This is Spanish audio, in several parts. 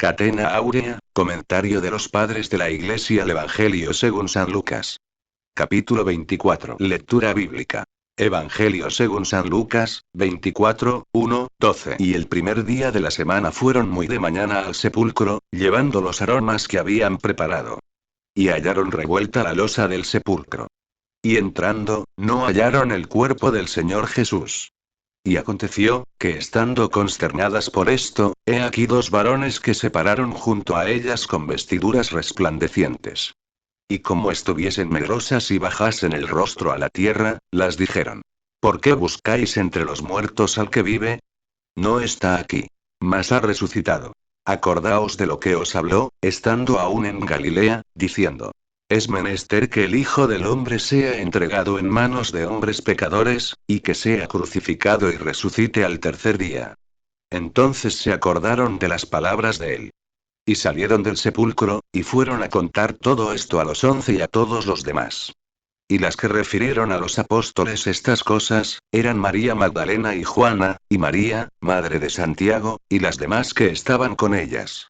Catena Áurea, comentario de los padres de la Iglesia al Evangelio según San Lucas. Capítulo 24. Lectura bíblica. Evangelio según San Lucas, 24, 1, 12. Y el primer día de la semana fueron muy de mañana al sepulcro, llevando los aromas que habían preparado. Y hallaron revuelta la losa del sepulcro. Y entrando, no hallaron el cuerpo del Señor Jesús. Y aconteció, que estando consternadas por esto, he aquí dos varones que se pararon junto a ellas con vestiduras resplandecientes. Y como estuviesen medrosas y bajasen el rostro a la tierra, las dijeron: ¿Por qué buscáis entre los muertos al que vive? No está aquí, mas ha resucitado. Acordaos de lo que os habló, estando aún en Galilea, diciendo: es menester que el Hijo del Hombre sea entregado en manos de hombres pecadores, y que sea crucificado y resucite al tercer día. Entonces se acordaron de las palabras de él. Y salieron del sepulcro, y fueron a contar todo esto a los 11 y a todos los demás. Y las que refirieron a los apóstoles estas cosas, eran María Magdalena y Juana, y María, madre de Santiago, y las demás que estaban con ellas.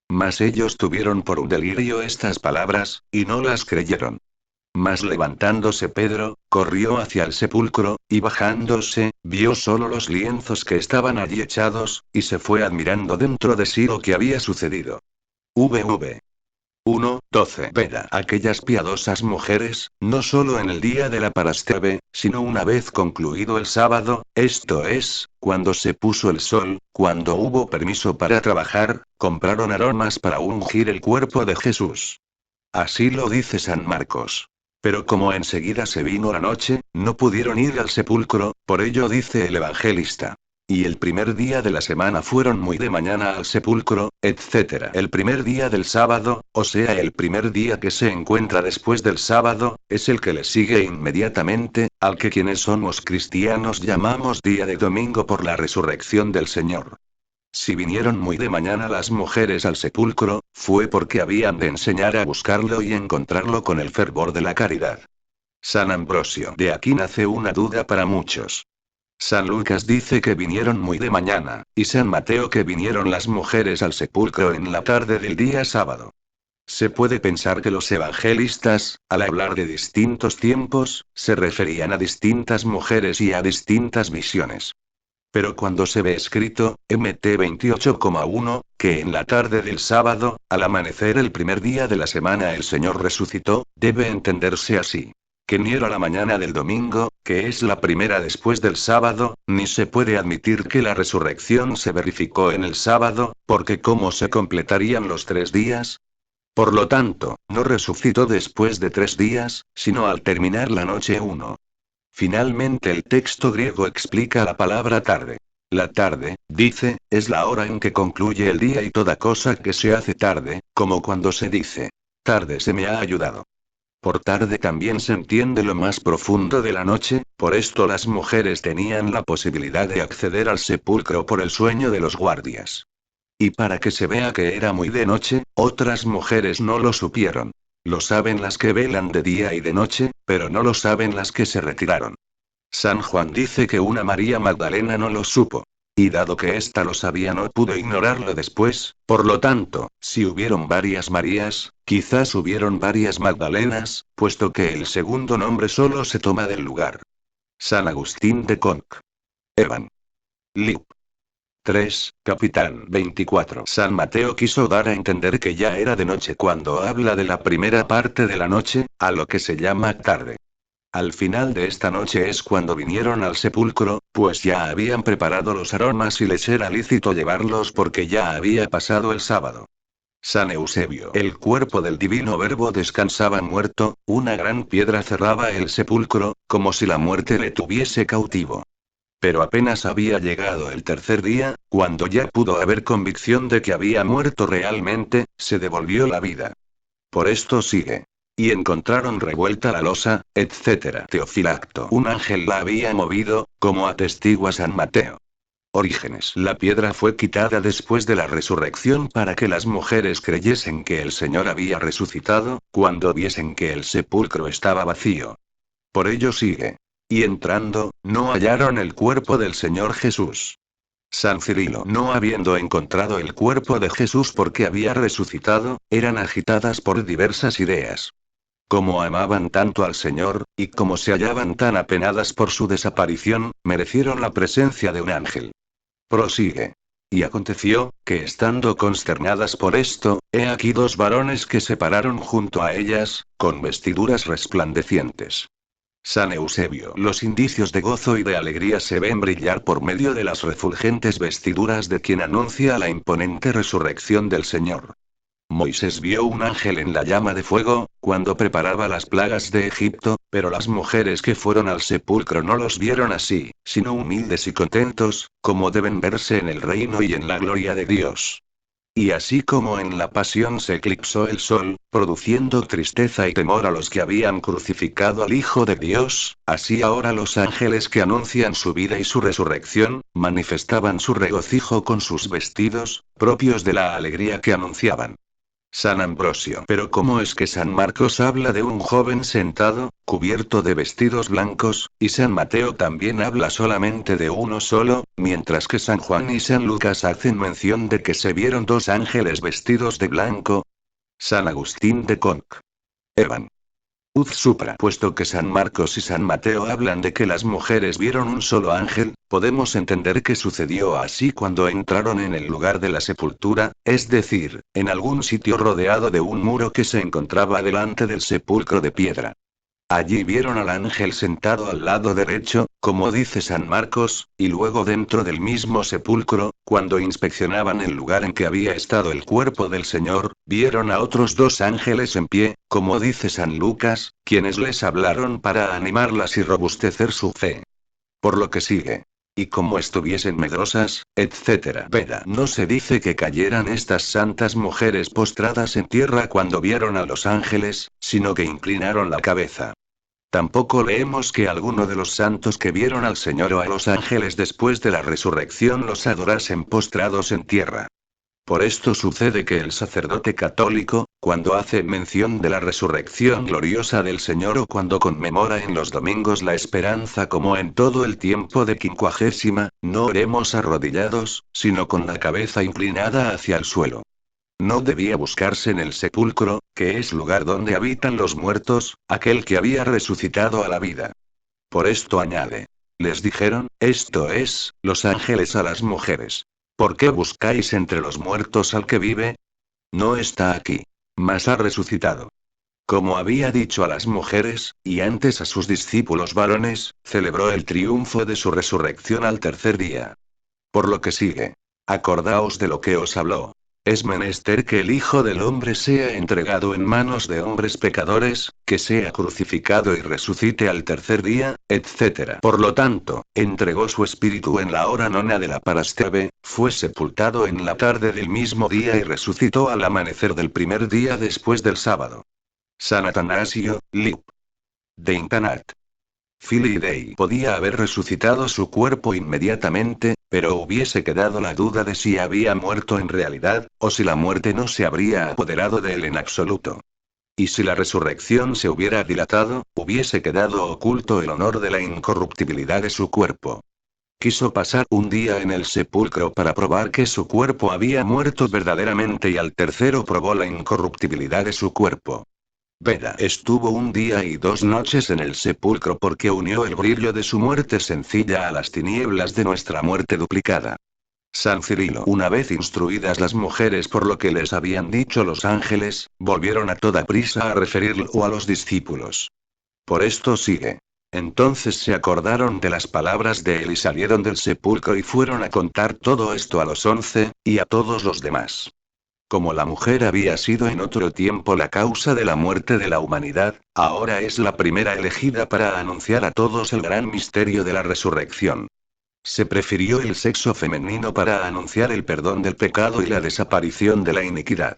Mas ellos tuvieron por un delirio estas palabras, y no las creyeron. Mas levantándose Pedro, corrió hacia el sepulcro, y bajándose, vio solo los lienzos que estaban allí echados, y se fue admirando dentro de sí lo que había sucedido. VV 1:12. Veda aquellas piadosas mujeres, no solo en el día de la Parasteve, sino una vez concluido el sábado, esto es, cuando se puso el sol, cuando hubo permiso para trabajar, compraron aromas para ungir el cuerpo de Jesús. Así lo dice San Marcos. Pero como enseguida se vino la noche, no pudieron ir al sepulcro, por ello dice el evangelista. Y el primer día de la semana fueron muy de mañana al sepulcro, etc. El primer día del sábado, o sea el primer día que se encuentra después del sábado, es el que le sigue inmediatamente, al que quienes somos cristianos llamamos día de domingo por la resurrección del Señor. Si vinieron muy de mañana las mujeres al sepulcro, fue porque habían de enseñar a buscarlo y encontrarlo con el fervor de la caridad. San Ambrosio. De aquí nace una duda para muchos. San Lucas dice que vinieron muy de mañana, y San Mateo que vinieron las mujeres al sepulcro en la tarde del día sábado. Se puede pensar que los evangelistas, al hablar de distintos tiempos, se referían a distintas mujeres y a distintas visiones. Pero cuando se ve escrito, MT 28,1, que en la tarde del sábado, al amanecer el primer día de la semana el Señor resucitó, debe entenderse así. Que ni era la mañana del domingo, que es la primera después del sábado, ni se puede admitir que la resurrección se verificó en el sábado, porque ¿cómo se completarían los 3 días? Por lo tanto, no resucitó después de 3 días, sino al terminar la noche 1. Finalmente el texto griego explica la palabra tarde. La tarde, dice, es la hora en que concluye el día y toda cosa que se hace tarde, como cuando se dice: tarde se me ha ayudado. Por tarde también se entiende lo más profundo de la noche, por esto las mujeres tenían la posibilidad de acceder al sepulcro por el sueño de los guardias. Y para que se vea que era muy de noche, otras mujeres no lo supieron. Lo saben las que velan de día y de noche, pero no lo saben las que se retiraron. San Juan dice que una María Magdalena no lo supo. Y dado que ésta lo sabía no pudo ignorarlo después, por lo tanto, si hubieron varias Marías, quizás hubieron varias Magdalenas, puesto que el segundo nombre solo se toma del lugar. San Agustín de Conc. Evan. Lip. 3, Capitán 24. San Mateo quiso dar a entender que ya era de noche cuando habla de la primera parte de la noche, a lo que se llama tarde. Al final de esta noche es cuando vinieron al sepulcro, pues ya habían preparado los aromas y les era lícito llevarlos porque ya había pasado el sábado. San Eusebio. El cuerpo del divino Verbo descansaba muerto, una gran piedra cerraba el sepulcro, como si la muerte le tuviese cautivo. Pero apenas había llegado el tercer día, cuando ya pudo haber convicción de que había muerto realmente, se devolvió la vida. Por esto sigue. Y encontraron revuelta la losa, etc. Teofilacto. Un ángel la había movido, como atestigua San Mateo. Orígenes. La piedra fue quitada después de la resurrección para que las mujeres creyesen que el Señor había resucitado, cuando viesen que el sepulcro estaba vacío. Por ello sigue. Y entrando, no hallaron el cuerpo del Señor Jesús. San Cirilo, no habiendo encontrado el cuerpo de Jesús porque había resucitado, eran agitadas por diversas ideas. Como amaban tanto al Señor, y como se hallaban tan apenadas por su desaparición, merecieron la presencia de un ángel. Prosigue. Y aconteció, que estando consternadas por esto, he aquí dos varones que se pararon junto a ellas, con vestiduras resplandecientes. San Eusebio. Los indicios de gozo y de alegría se ven brillar por medio de las refulgentes vestiduras de quien anuncia la imponente resurrección del Señor. Moisés vio un ángel en la llama de fuego, cuando preparaba las plagas de Egipto, pero las mujeres que fueron al sepulcro no los vieron así, sino humildes y contentos, como deben verse en el reino y en la gloria de Dios. Y así como en la pasión se eclipsó el sol, produciendo tristeza y temor a los que habían crucificado al Hijo de Dios, así ahora los ángeles que anuncian su vida y su resurrección, manifestaban su regocijo con sus vestidos, propios de la alegría que anunciaban. San Ambrosio. Pero ¿cómo es que San Marcos habla de un joven sentado, cubierto de vestidos blancos, y San Mateo también habla solamente de uno solo, mientras que San Juan y San Lucas hacen mención de que se vieron dos ángeles vestidos de blanco? San Agustín de Conc. Evan. Uz supra. Puesto que San Marcos y San Mateo hablan de que las mujeres vieron un solo ángel, podemos entender que sucedió así cuando entraron en el lugar de la sepultura, es decir, en algún sitio rodeado de un muro que se encontraba delante del sepulcro de piedra. Allí vieron al ángel sentado al lado derecho, como dice San Marcos, y luego dentro del mismo sepulcro, cuando inspeccionaban el lugar en que había estado el cuerpo del Señor, vieron a otros dos ángeles en pie, como dice San Lucas, quienes les hablaron para animarlas y robustecer su fe. Por lo que sigue. Y como estuviesen medrosas, etc. Veda. No se dice que cayeran estas santas mujeres postradas en tierra cuando vieron a los ángeles, sino que inclinaron la cabeza. Tampoco leemos que alguno de los santos que vieron al Señor o a los ángeles después de la resurrección los adorasen postrados en tierra. Por esto sucede que el sacerdote católico, cuando hace mención de la resurrección gloriosa del Señor o cuando conmemora en los domingos la esperanza como en todo el tiempo de quincuagésima, no oremos arrodillados, sino con la cabeza inclinada hacia el suelo. No debía buscarse en el sepulcro, que es lugar donde habitan los muertos, aquel que había resucitado a la vida. Por esto añade. Les dijeron, esto es, los ángeles a las mujeres. ¿Por qué buscáis entre los muertos al que vive? No está aquí. Mas ha resucitado. Como había dicho a las mujeres, y antes a sus discípulos varones, celebró el triunfo de su resurrección al tercer día. Por lo que sigue. Acordaos de lo que os habló. Es menester que el Hijo del Hombre sea entregado en manos de hombres pecadores, que sea crucificado y resucite al tercer día, etc. Por lo tanto, entregó su espíritu en la hora nona de la parastebe, fue sepultado en la tarde del mismo día y resucitó al amanecer del primer día después del sábado. San Atanasio, Lib. De Intanat. Filii Dei podía haber resucitado su cuerpo inmediatamente, pero hubiese quedado la duda de si había muerto en realidad, o si la muerte no se habría apoderado de él en absoluto. Y si la resurrección se hubiera dilatado, hubiese quedado oculto el honor de la incorruptibilidad de su cuerpo. Quiso pasar un día en el sepulcro para probar que su cuerpo había muerto verdaderamente y al tercero probó la incorruptibilidad de su cuerpo. Veda estuvo un día y 2 noches en el sepulcro porque unió el brillo de su muerte sencilla a las tinieblas de nuestra muerte duplicada. San Cirilo. Una vez instruidas las mujeres por lo que les habían dicho los ángeles, volvieron a toda prisa a referirlo a los discípulos. Por esto sigue. Entonces se acordaron de las palabras de él y salieron del sepulcro y fueron a contar todo esto a los 11, y a todos los demás. Como la mujer había sido en otro tiempo la causa de la muerte de la humanidad, ahora es la primera elegida para anunciar a todos el gran misterio de la resurrección. Se prefirió el sexo femenino para anunciar el perdón del pecado y la desaparición de la iniquidad.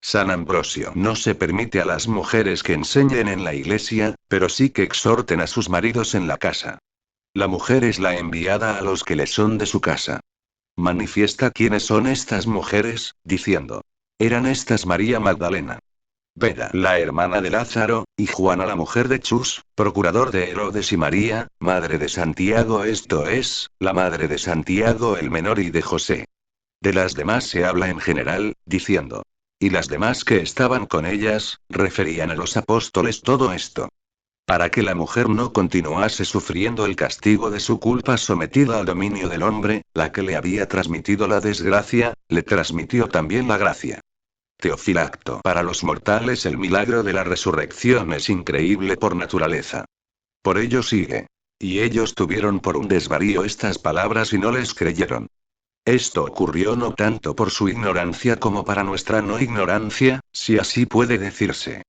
San Ambrosio. No se permite a las mujeres que enseñen en la iglesia, pero sí que exhorten a sus maridos en la casa. La mujer es la enviada a los que le son de su casa. Manifiesta quiénes son estas mujeres, diciendo. Eran estas María Magdalena, Beda, la hermana de Lázaro, y Juana la mujer de Chus, procurador de Herodes, y María, madre de Santiago, esto es, la madre de Santiago el menor y de José. De las demás se habla en general, diciendo. Y las demás que estaban con ellas, referían a los apóstoles todo esto. Para que la mujer no continuase sufriendo el castigo de su culpa sometida al dominio del hombre, la que le había transmitido la desgracia, le transmitió también la gracia. Teofilacto. Para los mortales el milagro de la resurrección es increíble por naturaleza. Por ello sigue. Y ellos tuvieron por un desvarío estas palabras y no les creyeron. Esto ocurrió no tanto por su ignorancia como para nuestra no ignorancia, si así puede decirse.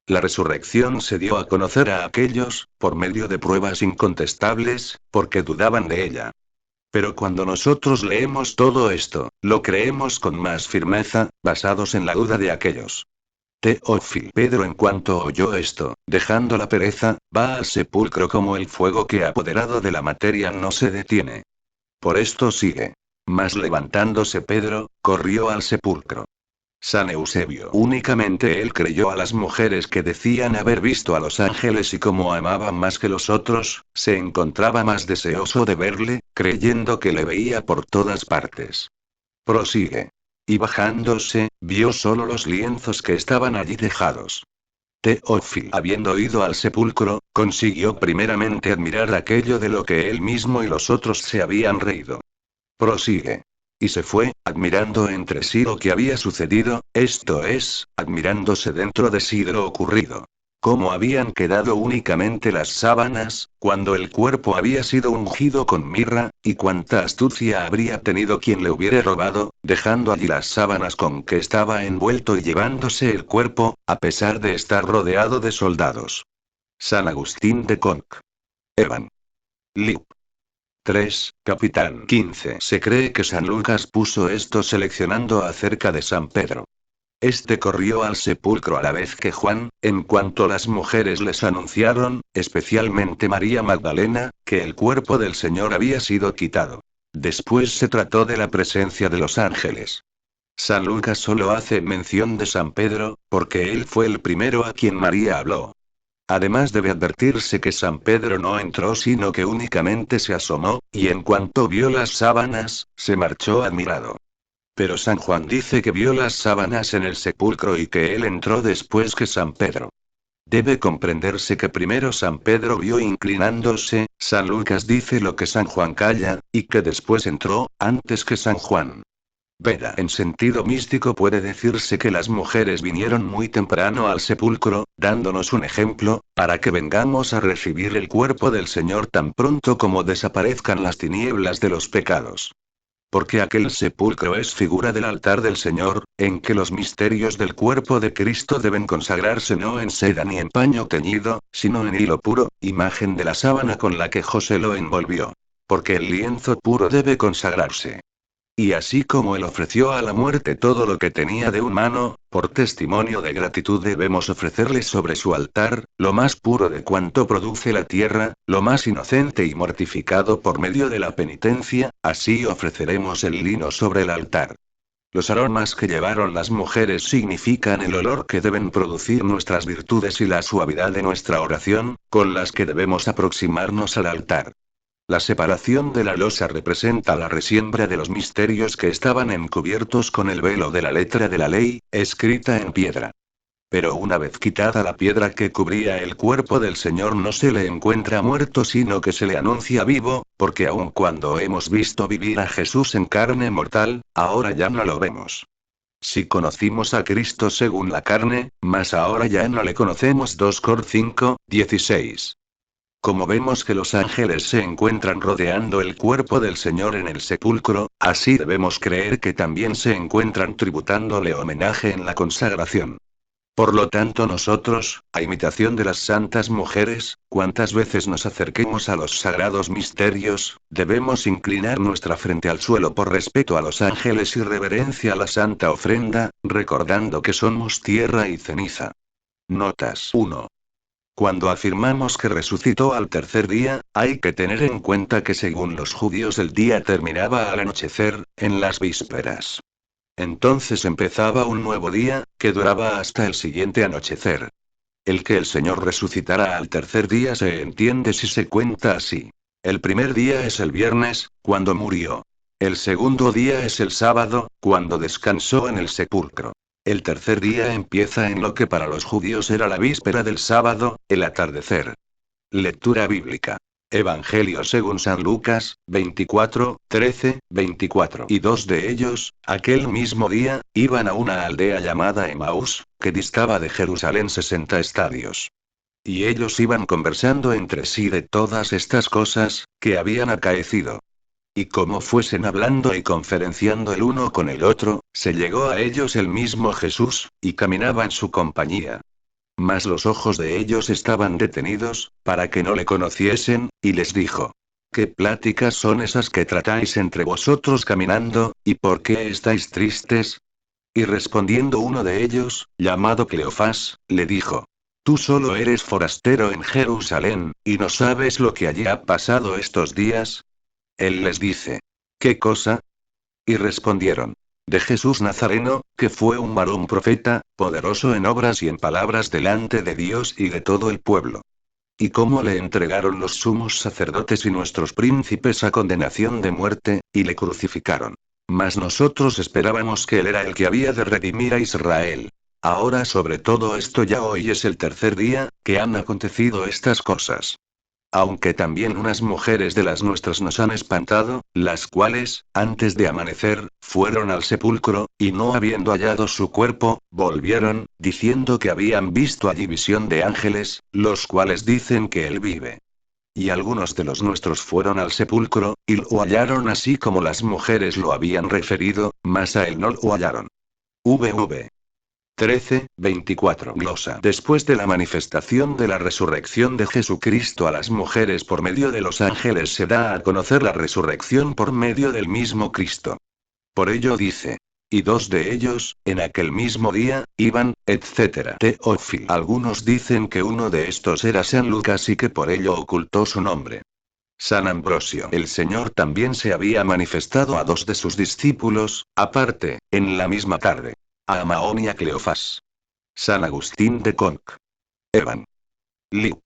La resurrección se dio a conocer a aquellos, por medio de pruebas incontestables, porque dudaban de ella. Pero cuando nosotros leemos todo esto, lo creemos con más firmeza, basados en la duda de aquellos. Teófilo. Pedro, en cuanto oyó esto, dejando la pereza, va al sepulcro como el fuego que apoderado de la materia no se detiene. Por esto sigue. Mas levantándose Pedro, corrió al sepulcro. San Eusebio. Únicamente él creyó a las mujeres que decían haber visto a los ángeles y como amaban más que los otros, se encontraba más deseoso de verle, creyendo que le veía por todas partes. Prosigue. Y bajándose, vio solo los lienzos que estaban allí dejados. Teófilo, habiendo ido al sepulcro, consiguió primeramente admirar aquello de lo que él mismo y los otros se habían reído. Prosigue. Y se fue, admirando entre sí lo que había sucedido, esto es, admirándose dentro de sí de lo ocurrido. Cómo habían quedado únicamente las sábanas, cuando el cuerpo había sido ungido con mirra, y cuánta astucia habría tenido quien le hubiera robado, dejando allí las sábanas con que estaba envuelto y llevándose el cuerpo, a pesar de estar rodeado de soldados. San Agustín de Conc. Evan. Lip. 3, Capitán 15. Se cree que San Lucas puso esto seleccionando acerca de San Pedro. Este corrió al sepulcro a la vez que Juan, en cuanto las mujeres les anunciaron, especialmente María Magdalena, que el cuerpo del Señor había sido quitado. Después se trató de la presencia de los ángeles. San Lucas solo hace mención de San Pedro, porque él fue el primero a quien María habló. Además debe advertirse que San Pedro no entró sino que únicamente se asomó, y en cuanto vio las sábanas, se marchó admirado. Pero San Juan dice que vio las sábanas en el sepulcro y que él entró después que San Pedro. Debe comprenderse que primero San Pedro vio inclinándose, San Lucas dice lo que San Juan calla, y que después entró, antes que San Juan. Veda. En sentido místico puede decirse que las mujeres vinieron muy temprano al sepulcro, dándonos un ejemplo, para que vengamos a recibir el cuerpo del Señor tan pronto como desaparezcan las tinieblas de los pecados. Porque aquel sepulcro es figura del altar del Señor, en que los misterios del cuerpo de Cristo deben consagrarse no en seda ni en paño teñido, sino en hilo puro, imagen de la sábana con la que José lo envolvió. Porque el lienzo puro debe consagrarse. Y así como él ofreció a la muerte todo lo que tenía de humano, por testimonio de gratitud debemos ofrecerle sobre su altar, lo más puro de cuanto produce la tierra, lo más inocente y mortificado por medio de la penitencia, así ofreceremos el lino sobre el altar. Los aromas que llevaron las mujeres significan el olor que deben producir nuestras virtudes y la suavidad de nuestra oración, con las que debemos aproximarnos al altar. La separación de la losa representa la resiembra de los misterios que estaban encubiertos con el velo de la letra de la ley, escrita en piedra. Pero una vez quitada la piedra que cubría el cuerpo del Señor no se le encuentra muerto sino que se le anuncia vivo, porque aun cuando hemos visto vivir a Jesús en carne mortal, ahora ya no lo vemos. Si conocimos a Cristo según la carne, mas ahora ya no le conocemos. 2 Cor 5, 16. Como vemos que los ángeles se encuentran rodeando el cuerpo del Señor en el sepulcro, así debemos creer que también se encuentran tributándole homenaje en la consagración. Por lo tanto nosotros, a imitación de las santas mujeres, cuantas veces nos acerquemos a los sagrados misterios, debemos inclinar nuestra frente al suelo por respeto a los ángeles y reverencia a la santa ofrenda, recordando que somos tierra y ceniza. Notas 1. Cuando afirmamos que resucitó al tercer día, hay que tener en cuenta que según los judíos el día terminaba al anochecer, en las vísperas. Entonces empezaba un nuevo día, que duraba hasta el siguiente anochecer. El que el Señor resucitara al tercer día se entiende si se cuenta así. El primer día es el viernes, cuando murió. El segundo día es el sábado, cuando descansó en el sepulcro. El tercer día empieza en lo que para los judíos era la víspera del sábado, el atardecer. Lectura bíblica. Evangelio según San Lucas, 24, 13, 24. Y dos de ellos, aquel mismo día, iban a una aldea llamada Emaús, que distaba de Jerusalén 60 estadios. Y ellos iban conversando entre sí de todas estas cosas, que habían acaecido. Y como fuesen hablando y conferenciando el uno con el otro, se llegó a ellos el mismo Jesús, y caminaba en su compañía. Mas los ojos de ellos estaban detenidos, para que no le conociesen, y les dijo: ¿Qué pláticas son esas que tratáis entre vosotros caminando, y por qué estáis tristes? Y respondiendo uno de ellos, llamado Cleofás, le dijo: Tú solo eres forastero en Jerusalén, y no sabes lo que allí ha pasado estos días. Él les dice: ¿Qué cosa? Y respondieron: De Jesús Nazareno, que fue un varón profeta, poderoso en obras y en palabras delante de Dios y de todo el pueblo. Y cómo le entregaron los sumos sacerdotes y nuestros príncipes a condenación de muerte, y le crucificaron. Mas nosotros esperábamos que él era el que había de redimir a Israel. Ahora sobre todo esto ya hoy es el tercer día, que han acontecido estas cosas. Aunque también unas mujeres de las nuestras nos han espantado, las cuales, antes de amanecer, fueron al sepulcro, y no habiendo hallado su cuerpo, volvieron, diciendo que habían visto allí visión de ángeles, los cuales dicen que él vive. Y algunos de los nuestros fueron al sepulcro, y lo hallaron así como las mujeres lo habían referido, mas a él no lo hallaron. VV 13, 24. Glosa. Después de la manifestación de la resurrección de Jesucristo a las mujeres por medio de los ángeles se da a conocer la resurrección por medio del mismo Cristo. Por ello dice: y dos de ellos, en aquel mismo día, iban, etc. Teófilo. Algunos dicen que uno de estos era San Lucas y que por ello ocultó su nombre. San Ambrosio. El Señor también se había manifestado a dos de sus discípulos, aparte, en la misma tarde. A Mahón y a Cleofás. San Agustín de Conc. Evan. Lip.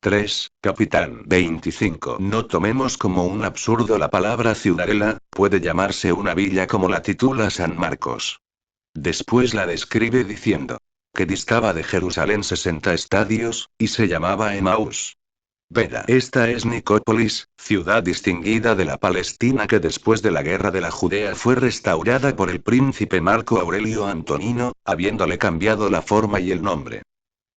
3, Capitán 25. No tomemos como un absurdo la palabra ciudadela, puede llamarse una villa como la titula San Marcos. Después la describe diciendo que distaba de Jerusalén 60 estadios, y se llamaba Emaús. Veda. Esta es Nicópolis, ciudad distinguida de la Palestina que después de la guerra de la Judea fue restaurada por el príncipe Marco Aurelio Antonino, habiéndole cambiado la forma y el nombre.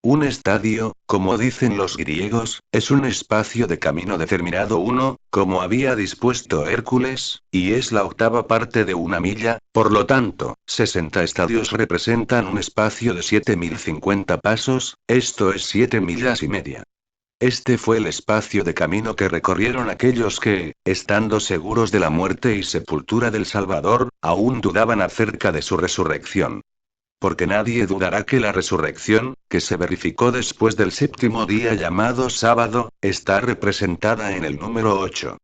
Un estadio, como dicen los griegos, es un espacio de camino determinado como había dispuesto Hércules, y es la octava parte de una milla, por lo tanto, 60 estadios representan un espacio de 7050 pasos, esto es 7 millas y media. Este fue el espacio de camino que recorrieron aquellos que, estando seguros de la muerte y sepultura del Salvador, aún dudaban acerca de su resurrección. Porque nadie dudará que la resurrección, que se verificó después del séptimo día llamado sábado, está representada en el número 8.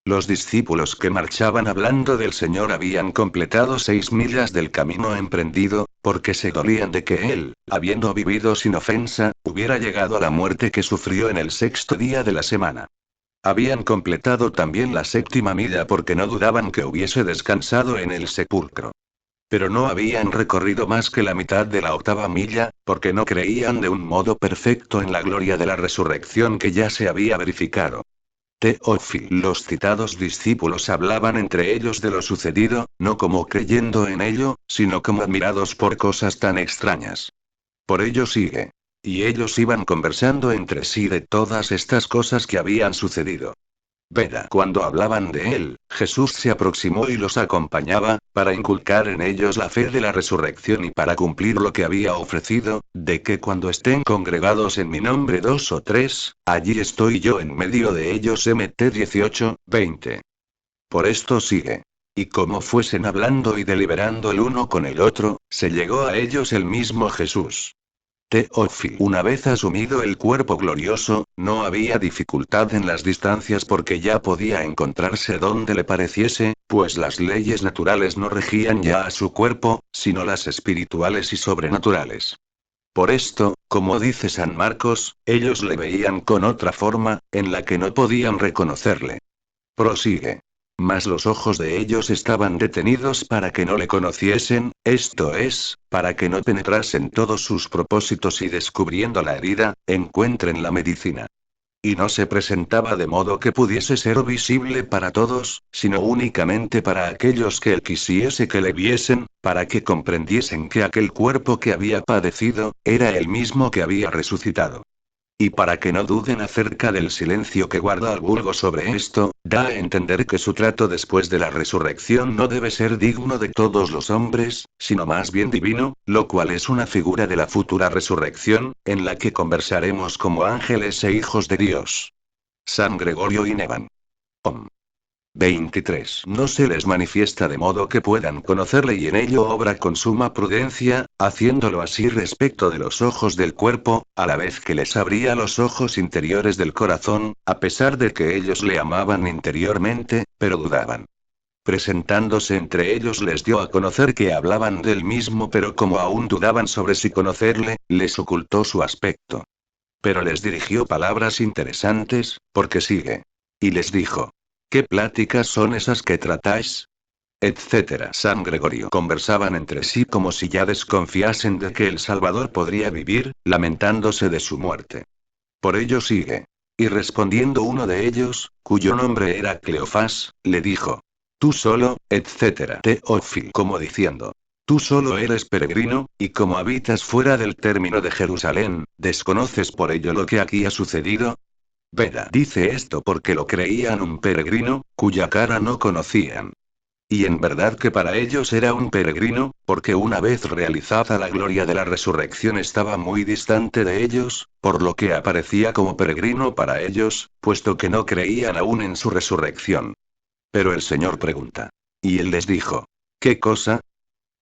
Los discípulos que marchaban hablando del Señor habían completado 6 millas del camino emprendido, porque se dolían de que él, habiendo vivido sin ofensa, hubiera llegado a la muerte que sufrió en el sexto día de la semana. Habían completado también la séptima milla porque no dudaban que hubiese descansado en el sepulcro. Pero no habían recorrido más que la mitad de la octava milla, porque no creían de un modo perfecto en la gloria de la resurrección que ya se había verificado. Teófilo. Los citados discípulos hablaban entre ellos de lo sucedido, no como creyendo en ello, sino como admirados por cosas tan extrañas. Por ello sigue. Y ellos iban conversando entre sí de todas estas cosas que habían sucedido. Veda. Cuando hablaban de él, Jesús se aproximó y los acompañaba, para inculcar en ellos la fe de la resurrección y para cumplir lo que había ofrecido, de que cuando estén congregados en mi nombre 2 o 3, allí estoy yo en medio de ellos. Mt 18, 20. Por esto sigue. Y como fuesen hablando y deliberando el uno con el otro, se llegó a ellos el mismo Jesús. Teófilo. Una vez asumido el cuerpo glorioso, no había dificultad en las distancias porque ya podía encontrarse donde le pareciese, pues las leyes naturales no regían ya a su cuerpo, sino las espirituales y sobrenaturales. Por esto, como dice San Marcos, ellos le veían con otra forma, en la que no podían reconocerle. Prosigue. Mas los ojos de ellos estaban detenidos para que no le conociesen, esto es, para que no penetrasen todos sus propósitos y descubriendo la herida, encuentren la medicina. Y no se presentaba de modo que pudiese ser visible para todos, sino únicamente para aquellos que él quisiese que le viesen, para que comprendiesen que aquel cuerpo que había padecido, era el mismo que había resucitado. Y para que no duden acerca del silencio que guarda al vulgo sobre esto, da a entender que su trato después de la resurrección no debe ser digno de todos los hombres, sino más bien divino, lo cual es una figura de la futura resurrección, en la que conversaremos como ángeles e hijos de Dios. San Gregorio y Nevan. Om. 23. No se les manifiesta de modo que puedan conocerle y en ello obra con suma prudencia, haciéndolo así respecto de los ojos del cuerpo, a la vez que les abría los ojos interiores del corazón, a pesar de que ellos le amaban interiormente, pero dudaban. Presentándose entre ellos les dio a conocer que hablaban del mismo pero como aún dudaban sobre si conocerle, les ocultó su aspecto. Pero les dirigió palabras interesantes, porque sigue. Y les dijo. ¿Qué pláticas son esas que tratáis? Etcétera. San Gregorio. Conversaban entre sí como si ya desconfiasen de que el Salvador podría vivir, lamentándose de su muerte. Por ello sigue. Y respondiendo uno de ellos, cuyo nombre era Cleofás, le dijo. Tú solo, etcétera. Teófilo. Como diciendo. Tú solo eres peregrino, y como habitas fuera del término de Jerusalén, ¿desconoces por ello lo que aquí ha sucedido? Beda dice esto porque lo creían un peregrino, cuya cara no conocían. Y en verdad que para ellos era un peregrino, porque una vez realizada la gloria de la resurrección estaba muy distante de ellos, por lo que aparecía como peregrino para ellos, puesto que no creían aún en su resurrección. Pero el Señor pregunta. Y él les dijo. ¿Qué cosa?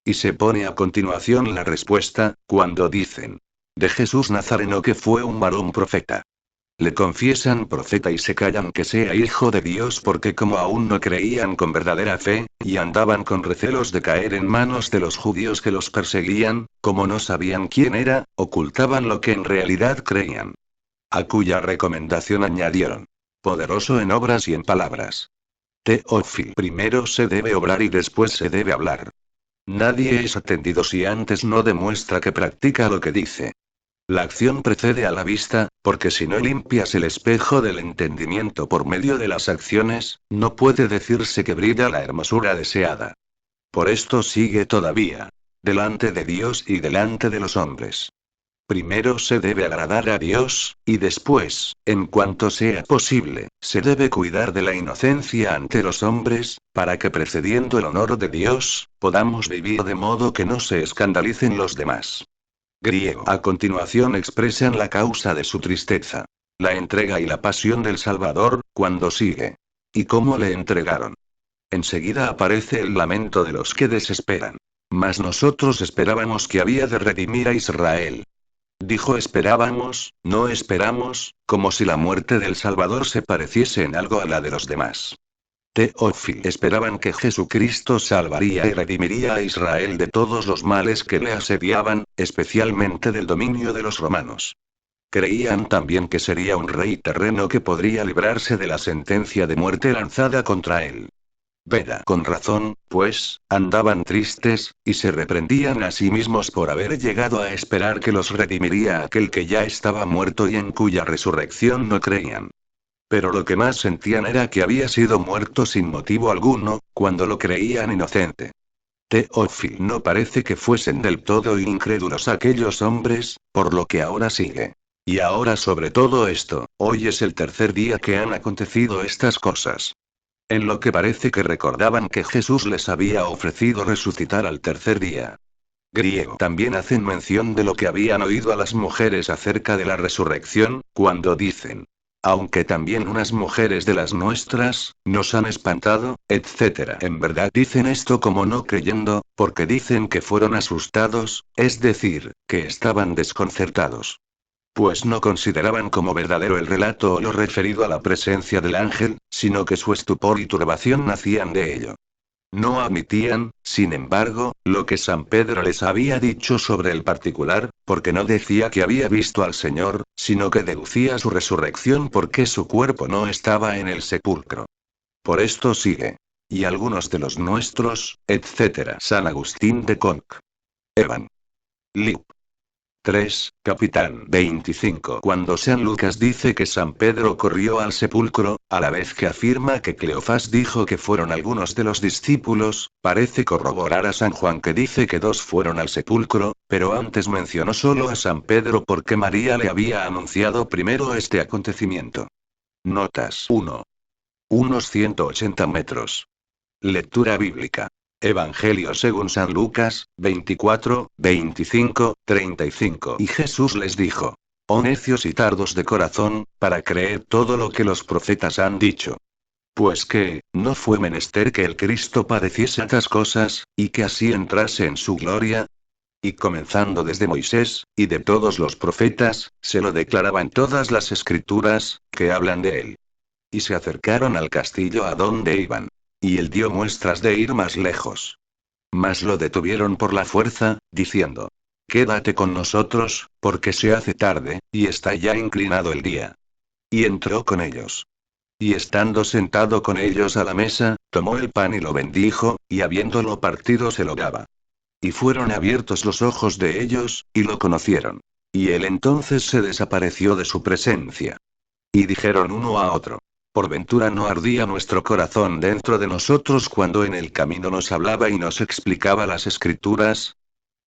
Y se pone a continuación la respuesta, cuando dicen. De Jesús Nazareno que fue un varón profeta. Le confiesan profeta y se callan que sea hijo de Dios porque como aún no creían con verdadera fe, y andaban con recelos de caer en manos de los judíos que los perseguían, como no sabían quién era, ocultaban lo que en realidad creían. A cuya recomendación añadieron. Poderoso en obras y en palabras. Teófilo. Primero se debe obrar y después se debe hablar. Nadie es atendido si antes no demuestra que practica lo que dice. La acción precede a la vista, porque si no limpias el espejo del entendimiento por medio de las acciones, no puede decirse que brilla la hermosura deseada. Por esto sigue todavía. Delante de Dios y delante de los hombres. Primero se debe agradar a Dios, y después, en cuanto sea posible, se debe cuidar de la inocencia ante los hombres, para que precediendo el honor de Dios, podamos vivir de modo que no se escandalicen los demás. Griego. A continuación expresan la causa de su tristeza. La entrega y la pasión del Salvador, cuando sigue. ¿Y cómo le entregaron? Enseguida aparece el lamento de los que desesperan. Mas nosotros esperábamos que había de redimir a Israel. Dijo esperábamos, no esperamos, como si la muerte del Salvador se pareciese en algo a la de los demás. Teófilo. Esperaban que Jesucristo salvaría y redimiría a Israel de todos los males que le asediaban, especialmente del dominio de los romanos. Creían también que sería un rey terreno que podría librarse de la sentencia de muerte lanzada contra él. Veda. Con razón, pues, andaban tristes, y se reprendían a sí mismos por haber llegado a esperar que los redimiría aquel que ya estaba muerto y en cuya resurrección no creían. Pero lo que más sentían era que había sido muerto sin motivo alguno, cuando lo creían inocente. Teófilo. No parece que fuesen del todo incrédulos aquellos hombres, por lo que ahora sigue. Y ahora sobre todo esto, hoy es el tercer día que han acontecido estas cosas. En lo que parece que recordaban que Jesús les había ofrecido resucitar al tercer día. Griego. También hacen mención de lo que habían oído a las mujeres acerca de la resurrección, cuando dicen. Aunque también unas mujeres de las nuestras, nos han espantado, etc. En verdad dicen esto como no creyendo, porque dicen que fueron asustados, es decir, que estaban desconcertados. Pues no consideraban como verdadero el relato o lo referido a la presencia del ángel, sino que su estupor y turbación nacían de ello. No admitían, sin embargo, lo que San Pedro les había dicho sobre el particular, porque no decía que había visto al Señor, sino que deducía su resurrección porque su cuerpo no estaba en el sepulcro. Por esto sigue. Y algunos de los nuestros, etc. San Agustín de Conc. Evan. Lip. 3, Capitán 25. Cuando San Lucas dice que San Pedro corrió al sepulcro, a la vez que afirma que Cleofás dijo que fueron algunos de los discípulos, parece corroborar a San Juan que dice que 2 fueron al sepulcro, pero antes mencionó solo a San Pedro porque María le había anunciado primero este acontecimiento. Notas 1. Unos 180 metros. Lectura bíblica. Evangelio según San Lucas, 24, 25, 35. Y Jesús les dijo: Oh necios y tardos de corazón, para creer todo lo que los profetas han dicho. Pues que, no fue menester que el Cristo padeciese estas cosas, y que así entrase en su gloria. Y comenzando desde Moisés, y de todos los profetas, se lo declaraban todas las escrituras, que hablan de él. Y se acercaron al castillo a donde iban. Y él dio muestras de ir más lejos. Mas lo detuvieron por la fuerza, diciendo: Quédate con nosotros, porque se hace tarde, y está ya inclinado el día. Y entró con ellos. Y estando sentado con ellos a la mesa, tomó el pan y lo bendijo, y habiéndolo partido se lo daba. Y fueron abiertos los ojos de ellos, y lo conocieron. Y él entonces se desapareció de su presencia. Y dijeron uno a otro: ¿Por ventura no ardía nuestro corazón dentro de nosotros cuando en el camino nos hablaba y nos explicaba las escrituras?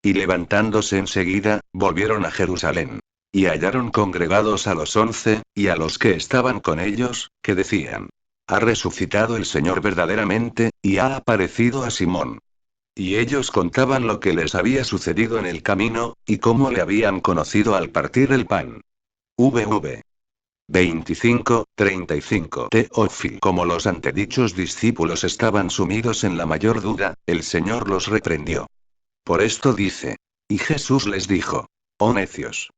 Y levantándose enseguida, volvieron a Jerusalén. Y hallaron congregados a los 11, y a los que estaban con ellos, que decían: Ha resucitado el Señor verdaderamente, y ha aparecido a Simón. Y ellos contaban lo que les había sucedido en el camino, y cómo le habían conocido al partir el pan. VV 25, 35. Teófilo. Como los antedichos discípulos estaban sumidos en la mayor duda, el Señor los reprendió. Por esto dice: Y Jesús les dijo: Oh necios.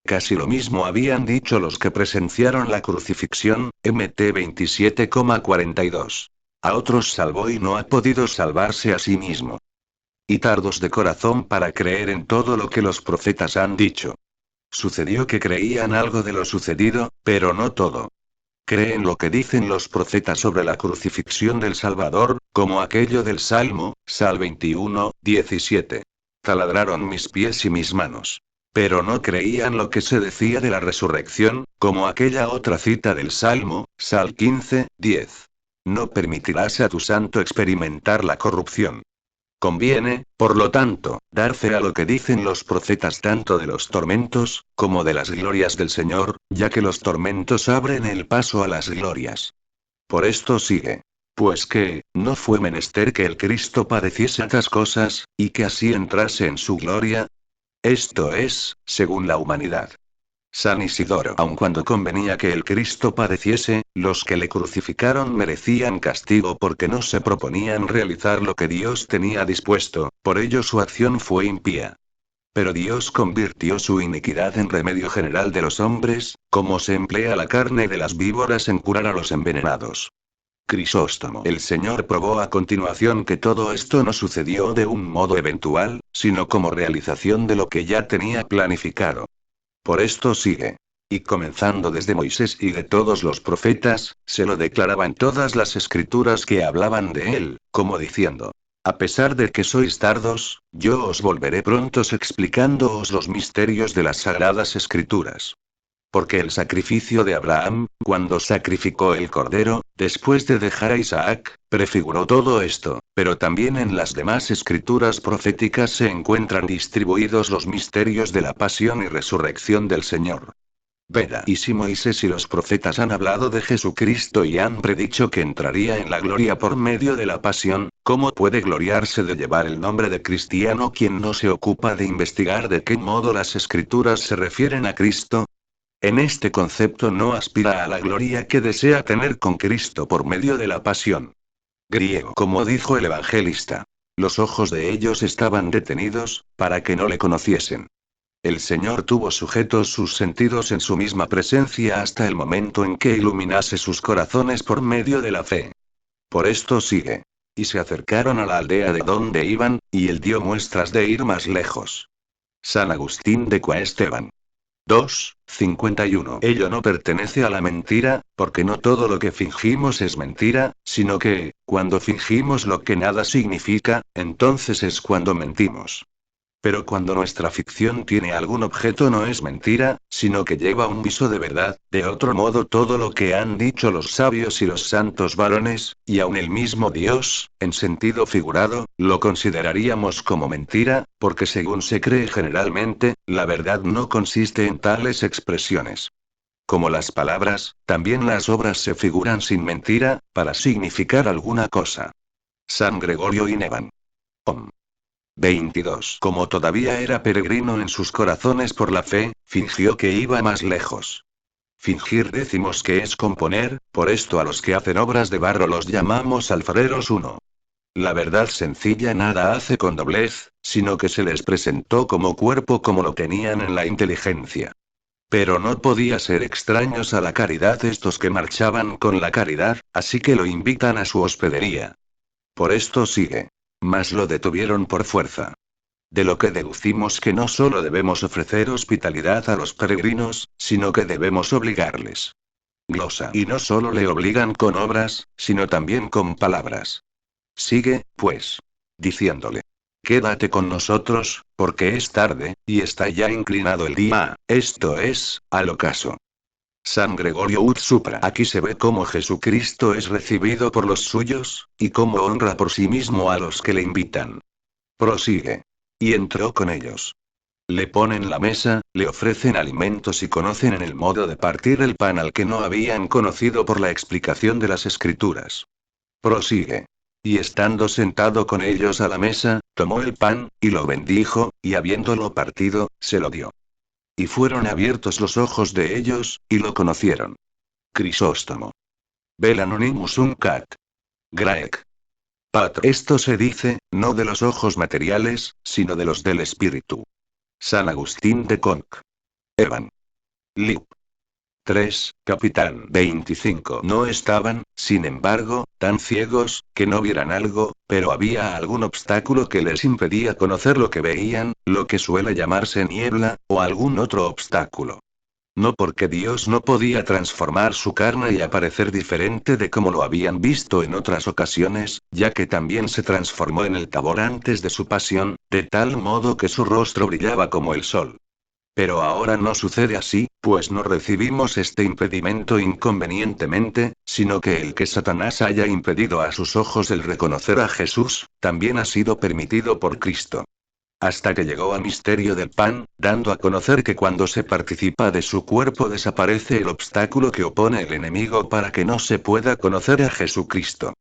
Casi lo mismo habían dicho los que presenciaron la crucifixión, Mt 27,42. A otros salvó y no ha podido salvarse a sí mismo. Y tardos de corazón para creer en todo lo que los profetas han dicho. Sucedió que creían algo de lo sucedido, pero no todo. Creen lo que dicen los profetas sobre la crucifixión del Salvador, como aquello del Salmo, Sal 21, 17. Taladraron mis pies y mis manos. Pero no creían lo que se decía de la resurrección, como aquella otra cita del Salmo, Sal 15, 10. No permitirás a tu santo experimentar la corrupción. Conviene, por lo tanto, dar fe a lo que dicen los profetas tanto de los tormentos, como de las glorias del Señor, ya que los tormentos abren el paso a las glorias. Por esto sigue. Pues que, no fue menester que el Cristo padeciese estas cosas, y que así entrase en su gloria. Esto es, según la humanidad. San Isidoro. Aun cuando convenía que el Cristo padeciese, los que le crucificaron merecían castigo porque no se proponían realizar lo que Dios tenía dispuesto, por ello su acción fue impía. Pero Dios convirtió su iniquidad en remedio general de los hombres, como se emplea la carne de las víboras en curar a los envenenados. Crisóstomo. El Señor probó a continuación que todo esto no sucedió de un modo eventual, sino como realización de lo que ya tenía planificado. Por esto sigue. Y comenzando desde Moisés y de todos los profetas, se lo declaraban todas las escrituras que hablaban de él, como diciendo: A pesar de que sois tardos, yo os volveré prontos explicándoos los misterios de las sagradas escrituras. Porque el sacrificio de Abraham, cuando sacrificó el cordero, después de dejar a Isaac, prefiguró todo esto, pero también en las demás escrituras proféticas se encuentran distribuidos los misterios de la pasión y resurrección del Señor. Veda. Y si Moisés y los profetas han hablado de Jesucristo y han predicho que entraría en la gloria por medio de la pasión, ¿cómo puede gloriarse de llevar el nombre de cristiano quien no se ocupa de investigar de qué modo las escrituras se refieren a Cristo? En este concepto no aspira a la gloria que desea tener con Cristo por medio de la pasión. Griego. Como dijo el evangelista. Los ojos de ellos estaban detenidos, para que no le conociesen. El Señor tuvo sujetos sus sentidos en su misma presencia hasta el momento en que iluminase sus corazones por medio de la fe. Por esto sigue. Y se acercaron a la aldea de donde iban, y él dio muestras de ir más lejos. San Agustín de Cuaesteban. 2:51. Ello no pertenece a la mentira, porque no todo lo que fingimos es mentira, sino que, cuando fingimos lo que nada significa, entonces es cuando mentimos. Pero cuando nuestra ficción tiene algún objeto no es mentira, sino que lleva un viso de verdad. De otro modo todo lo que han dicho los sabios y los santos varones, y aun el mismo Dios, en sentido figurado, lo consideraríamos como mentira, porque según se cree generalmente, la verdad no consiste en tales expresiones. Como las palabras, también las obras se figuran sin mentira, para significar alguna cosa. San Gregorio y Nevan. Om. 22. Como todavía era peregrino en sus corazones por la fe, fingió que iba más lejos. Fingir decimos que es componer, por esto a los que hacen obras de barro los llamamos alfareros 1. La verdad sencilla nada hace con doblez, sino que se les presentó como cuerpo como lo tenían en la inteligencia. Pero no podía ser extraños a la caridad estos que marchaban con la caridad, así que lo invitan a su hospedería. Por esto sigue. Mas lo detuvieron por fuerza. De lo que deducimos que no solo debemos ofrecer hospitalidad a los peregrinos, sino que debemos obligarles. Glosa. Y no solo le obligan con obras, sino también con palabras. Sigue, pues. Diciéndole. Quédate con nosotros, porque es tarde, y está ya inclinado el día, esto es, al ocaso. San Gregorio Ut Supra. Aquí se ve cómo Jesucristo es recibido por los suyos, y cómo honra por sí mismo a los que le invitan. Prosigue. Y entró con ellos. Le ponen la mesa, le ofrecen alimentos y conocen en el modo de partir el pan al que no habían conocido por la explicación de las Escrituras. Prosigue. Y estando sentado con ellos a la mesa, tomó el pan, y lo bendijo, y habiéndolo partido, se lo dio. Y fueron abiertos los ojos de ellos, y lo conocieron. Crisóstomo. Vel Anonymus Uncat. Graec. Patro. Esto se dice, no de los ojos materiales, sino de los del espíritu. San Agustín de Conc. Evan. Lip. 3, Capitán 25. No estaban, sin embargo, tan ciegos, que no vieran algo, pero había algún obstáculo que les impedía conocer lo que veían, lo que suele llamarse niebla, o algún otro obstáculo. No porque Dios no podía transformar su carne y aparecer diferente de como lo habían visto en otras ocasiones, ya que también se transformó en el Tabor antes de su pasión, de tal modo que su rostro brillaba como el sol. Pero ahora no sucede así, pues no recibimos este impedimento inconvenientemente, sino que el que Satanás haya impedido a sus ojos el reconocer a Jesús, también ha sido permitido por Cristo. Hasta que llegó al misterio del pan, dando a conocer que cuando se participa de su cuerpo desaparece el obstáculo que opone el enemigo para que no se pueda conocer a Jesucristo.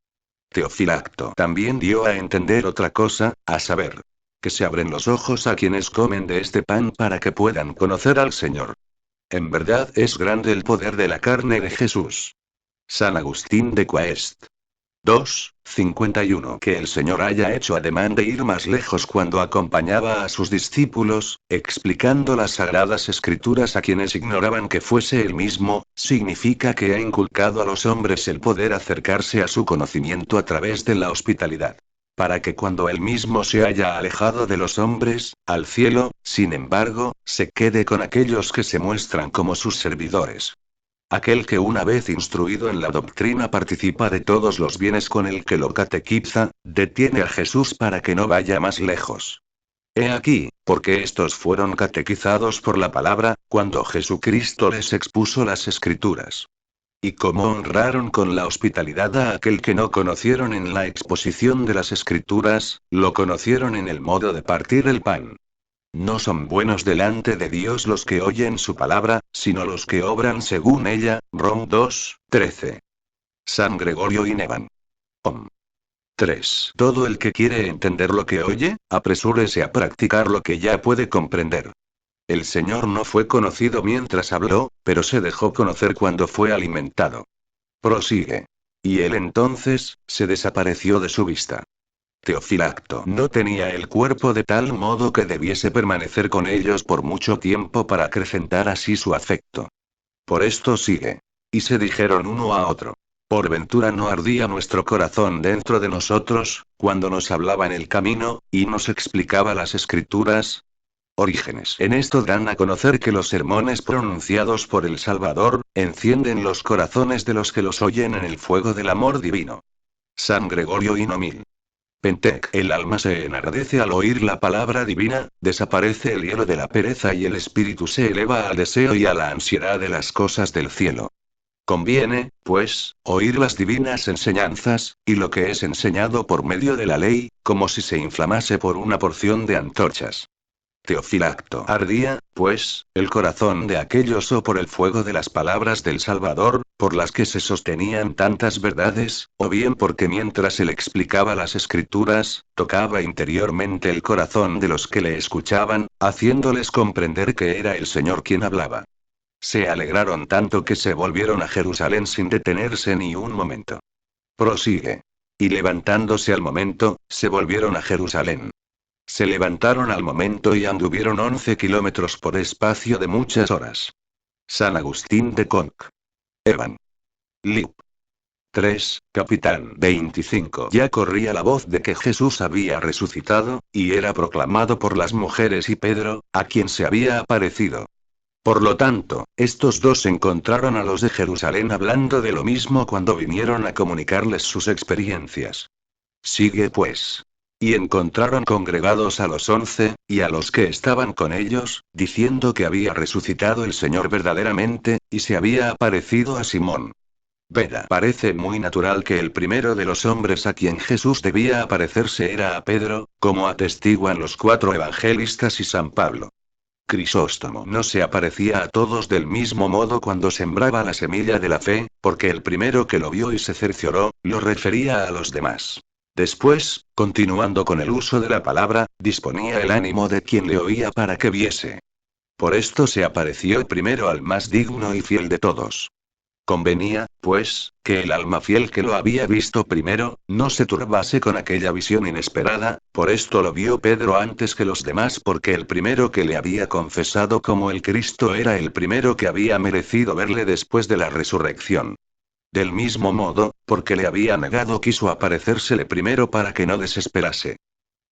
Teofilacto también dio a entender otra cosa, a saber, que se abren los ojos a quienes comen de este pan para que puedan conocer al Señor. En verdad es grande el poder de la carne de Jesús. San Agustín de Cuaest. 2:51. Que el Señor haya hecho ademán de ir más lejos cuando acompañaba a sus discípulos, explicando las sagradas escrituras a quienes ignoraban que fuese él mismo, significa que ha inculcado a los hombres el poder acercarse a su conocimiento a través de la hospitalidad. Para que cuando él mismo se haya alejado de los hombres, al cielo, sin embargo, se quede con aquellos que se muestran como sus servidores. Aquel que una vez instruido en la doctrina participa de todos los bienes con el que lo catequiza, detiene a Jesús para que no vaya más lejos. He aquí, porque estos fueron catequizados por la palabra, cuando Jesucristo les expuso las Escrituras. Y como honraron con la hospitalidad a aquel que no conocieron en la exposición de las Escrituras, lo conocieron en el modo de partir el pan. No son buenos delante de Dios los que oyen su palabra, sino los que obran según ella. Rom 2:13. San Gregorio y Nevan. Om. 3. Todo el que quiere entender lo que oye, apresúrese a practicar lo que ya puede comprender. El Señor no fue conocido mientras habló, pero se dejó conocer cuando fue alimentado. Prosigue. Y él entonces, se desapareció de su vista. Teofilacto no tenía el cuerpo de tal modo que debiese permanecer con ellos por mucho tiempo para acrecentar así su afecto. Por esto sigue. Y se dijeron uno a otro. ¿Por ventura no ardía nuestro corazón dentro de nosotros, cuando nos hablaba en el camino, y nos explicaba las escrituras? Orígenes. En esto dan a conocer que los sermones pronunciados por el Salvador, encienden los corazones de los que los oyen en el fuego del amor divino. San Gregorio y Nomil. Pentec. El alma se enardece al oír la palabra divina, desaparece el hielo de la pereza y el espíritu se eleva al deseo y a la ansiedad de las cosas del cielo. Conviene, pues, oír las divinas enseñanzas, y lo que es enseñado por medio de la ley, como si se inflamase por una porción de antorchas. Teofilacto. Ardía, pues, el corazón de aquellos o por el fuego de las palabras del Salvador, por las que se sostenían tantas verdades, o bien porque mientras él explicaba las escrituras, tocaba interiormente el corazón de los que le escuchaban, haciéndoles comprender que era el Señor quien hablaba. Se alegraron tanto que se volvieron a Jerusalén sin detenerse ni un momento. Prosigue. Y levantándose al momento, se volvieron a Jerusalén. Se levantaron al momento y anduvieron 11 kilómetros por espacio de muchas horas. San Agustín de Conc. Evan. Lip. 3, Capitán 25. Ya corría la voz de que Jesús había resucitado, y era proclamado por las mujeres y Pedro, a quien se había aparecido. Por lo tanto, estos dos encontraron a los de Jerusalén hablando de lo mismo cuando vinieron a comunicarles sus experiencias. Sigue pues. Y encontraron congregados a los 11, y a los que estaban con ellos, diciendo que había resucitado el Señor verdaderamente, y se había aparecido a Simón. Veda. Parece muy natural que el primero de los hombres a quien Jesús debía aparecerse era a Pedro, como atestiguan los 4 evangelistas y San Pablo. Crisóstomo no se aparecía a todos del mismo modo cuando sembraba la semilla de la fe, porque el primero que lo vio y se cercioró, lo refería a los demás. Después, continuando con el uso de la palabra, disponía el ánimo de quien le oía para que viese. Por esto se apareció primero al más digno y fiel de todos. Convenía, pues, que el alma fiel que lo había visto primero, no se turbase con aquella visión inesperada, por esto lo vio Pedro antes que los demás porque el primero que le había confesado como el Cristo era el primero que había merecido verle después de la resurrección. Del mismo modo, porque le había negado quiso aparecérsele primero para que no desesperase.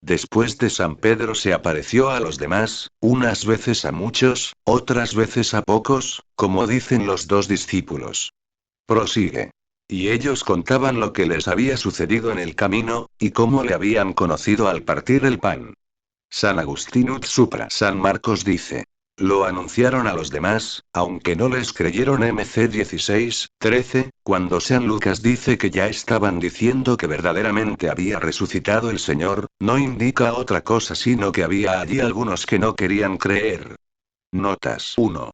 Después de San Pedro se apareció a los demás, unas veces a muchos, otras veces a pocos, como dicen los 2 discípulos. Prosigue. Y ellos contaban lo que les había sucedido en el camino, y cómo le habían conocido al partir el pan. San Agustín ut supra. San Marcos dice. Lo anunciaron a los demás, aunque no les creyeron. MC 16, 13, cuando San Lucas dice que ya estaban diciendo que verdaderamente había resucitado el Señor, no indica otra cosa sino que había allí algunos que no querían creer. Notas 1.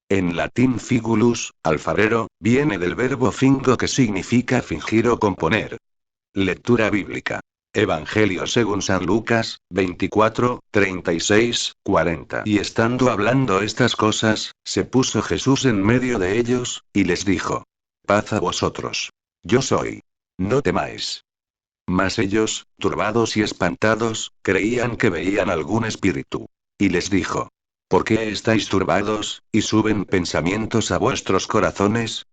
En latín figulus, alfarero, viene del verbo fingo que significa fingir o componer. Lectura bíblica. Evangelio según San Lucas, 24, 36, 40. Y estando hablando estas cosas, se puso Jesús en medio de ellos, y les dijo: Paz a vosotros. Yo soy. No temáis. Mas ellos, turbados y espantados, creían que veían algún espíritu. Y les dijo: ¿Por qué estáis turbados, y suben pensamientos a vuestros corazones?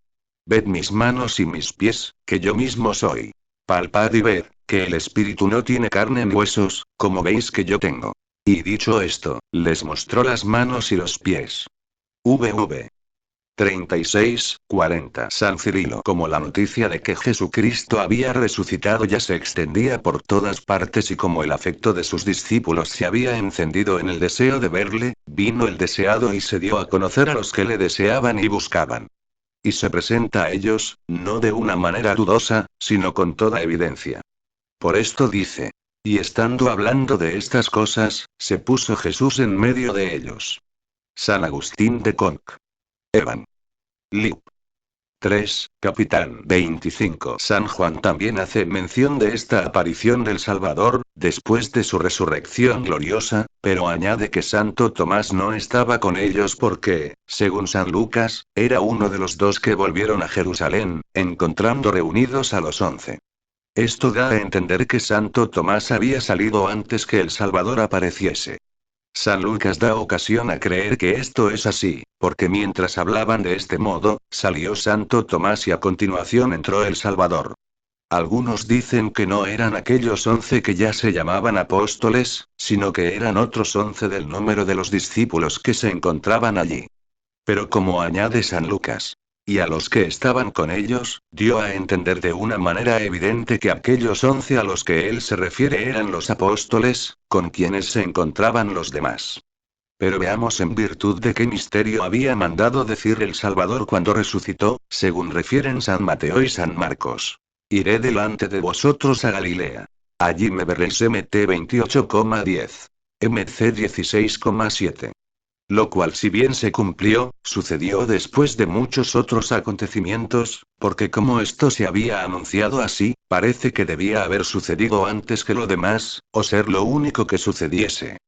Ved mis manos y mis pies, que yo mismo soy. Palpad y ved, que el espíritu no tiene carne ni huesos, como veis que yo tengo. Y dicho esto, les mostró las manos y los pies. VV 36, 40. San Cirilo. Como la noticia de que Jesucristo había resucitado ya se extendía por todas partes y como el afecto de sus discípulos se había encendido en el deseo de verle, vino el deseado y se dio a conocer a los que le deseaban y buscaban. Y se presenta a ellos, no de una manera dudosa, sino con toda evidencia. Por esto dice. Y estando hablando de estas cosas, se puso Jesús en medio de ellos. San Agustín de Conc. Evan. Lip. 3, Capitán 25. San Juan también hace mención de esta aparición del Salvador, después de su resurrección gloriosa, pero añade que Santo Tomás no estaba con ellos porque, según San Lucas, era uno de los dos que volvieron a Jerusalén, encontrando reunidos a los 11. Esto da a entender que Santo Tomás había salido antes que el Salvador apareciese. San Lucas da ocasión a creer que esto es así, porque mientras hablaban de este modo, salió Santo Tomás y a continuación entró el Salvador. Algunos dicen que no eran aquellos 11 que ya se llamaban apóstoles, sino que eran otros 11 del número de los discípulos que se encontraban allí. Pero como añade San Lucas, y a los que estaban con ellos, dio a entender de una manera evidente que aquellos 11 a los que él se refiere eran los apóstoles, con quienes se encontraban los demás. Pero veamos en virtud de qué misterio había mandado decir el Salvador cuando resucitó, según refieren San Mateo y San Marcos. Iré delante de vosotros a Galilea. Allí me veréis. Mt 28,10. Mc 16,7. Lo cual, si bien se cumplió, sucedió después de muchos otros acontecimientos, porque como esto se había anunciado así, parece que debía haber sucedido antes que lo demás, o ser lo único que sucediese.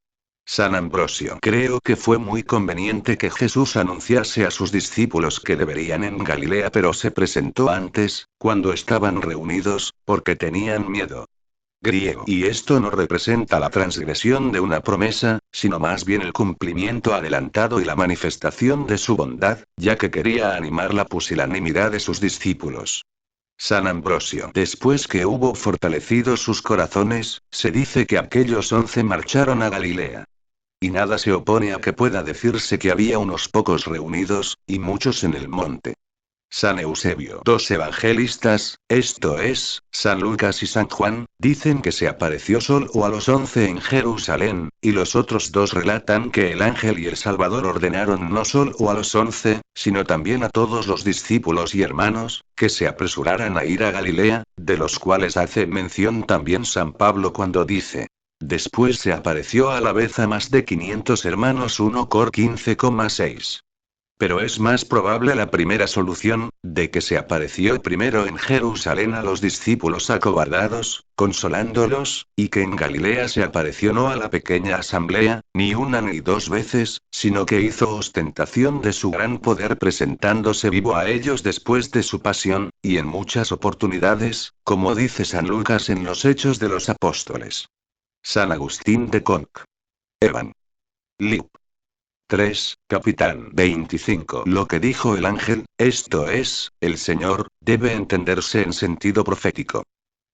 San Ambrosio: creo que fue muy conveniente que Jesús anunciase a sus discípulos que deberían en Galilea, pero se presentó antes, cuando estaban reunidos, porque tenían miedo. Griego. Y esto no representa la transgresión de una promesa, sino más bien el cumplimiento adelantado y la manifestación de su bondad, ya que quería animar la pusilanimidad de sus discípulos. San Ambrosio: después que hubo fortalecido sus corazones, se dice que aquellos 11 marcharon a Galilea. Y nada se opone a que pueda decirse que había unos pocos reunidos, y muchos en el monte. San Eusebio. Dos evangelistas, esto es, San Lucas y San Juan, dicen que se apareció solo a los 11 en Jerusalén, y los otros dos relatan que el ángel y el Salvador ordenaron no solo a los 11, sino también a todos los discípulos y hermanos, que se apresuraran a ir a Galilea, de los cuales hace mención también San Pablo cuando dice: después se apareció a la vez a más de 500 hermanos. 1 Cor 15,6. Pero es más probable la primera solución, de que se apareció primero en Jerusalén a los discípulos acobardados, consolándolos, y que en Galilea se apareció no a la pequeña asamblea, ni una ni dos veces, sino que hizo ostentación de su gran poder presentándose vivo a ellos después de su pasión, y en muchas oportunidades, como dice San Lucas en los Hechos de los Apóstoles. San Agustín de Conc. Evan. Lip. 3, Capitán 25. Lo que dijo el ángel, esto es, el Señor, debe entenderse en sentido profético.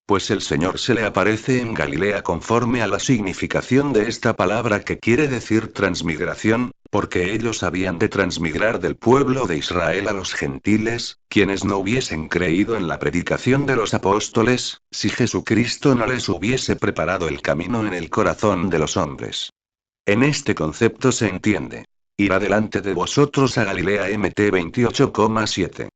Pues el Señor se le aparece en Galilea conforme a la significación de esta palabra, que quiere decir transmigración, porque ellos habían de transmigrar del pueblo de Israel a los gentiles, quienes no hubiesen creído en la predicación de los apóstoles, si Jesucristo no les hubiese preparado el camino en el corazón de los hombres. En este concepto se entiende: irá delante de vosotros a Galilea. Mt 28,7.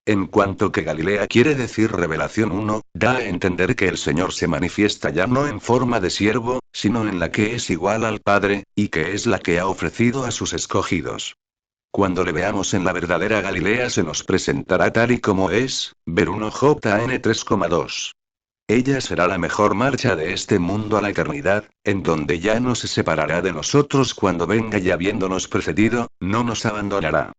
En cuanto que Galilea quiere decir revelación 1, da a entender que el Señor se manifiesta ya no en forma de siervo, sino en la que es igual al Padre, y que es la que ha ofrecido a sus escogidos. Cuando le veamos en la verdadera Galilea se nos presentará tal y como es, ver 1 Jn 3,2. Ella será la mejor marcha de este mundo a la eternidad, en donde ya no se separará de nosotros cuando venga, y habiéndonos precedido, no nos abandonará.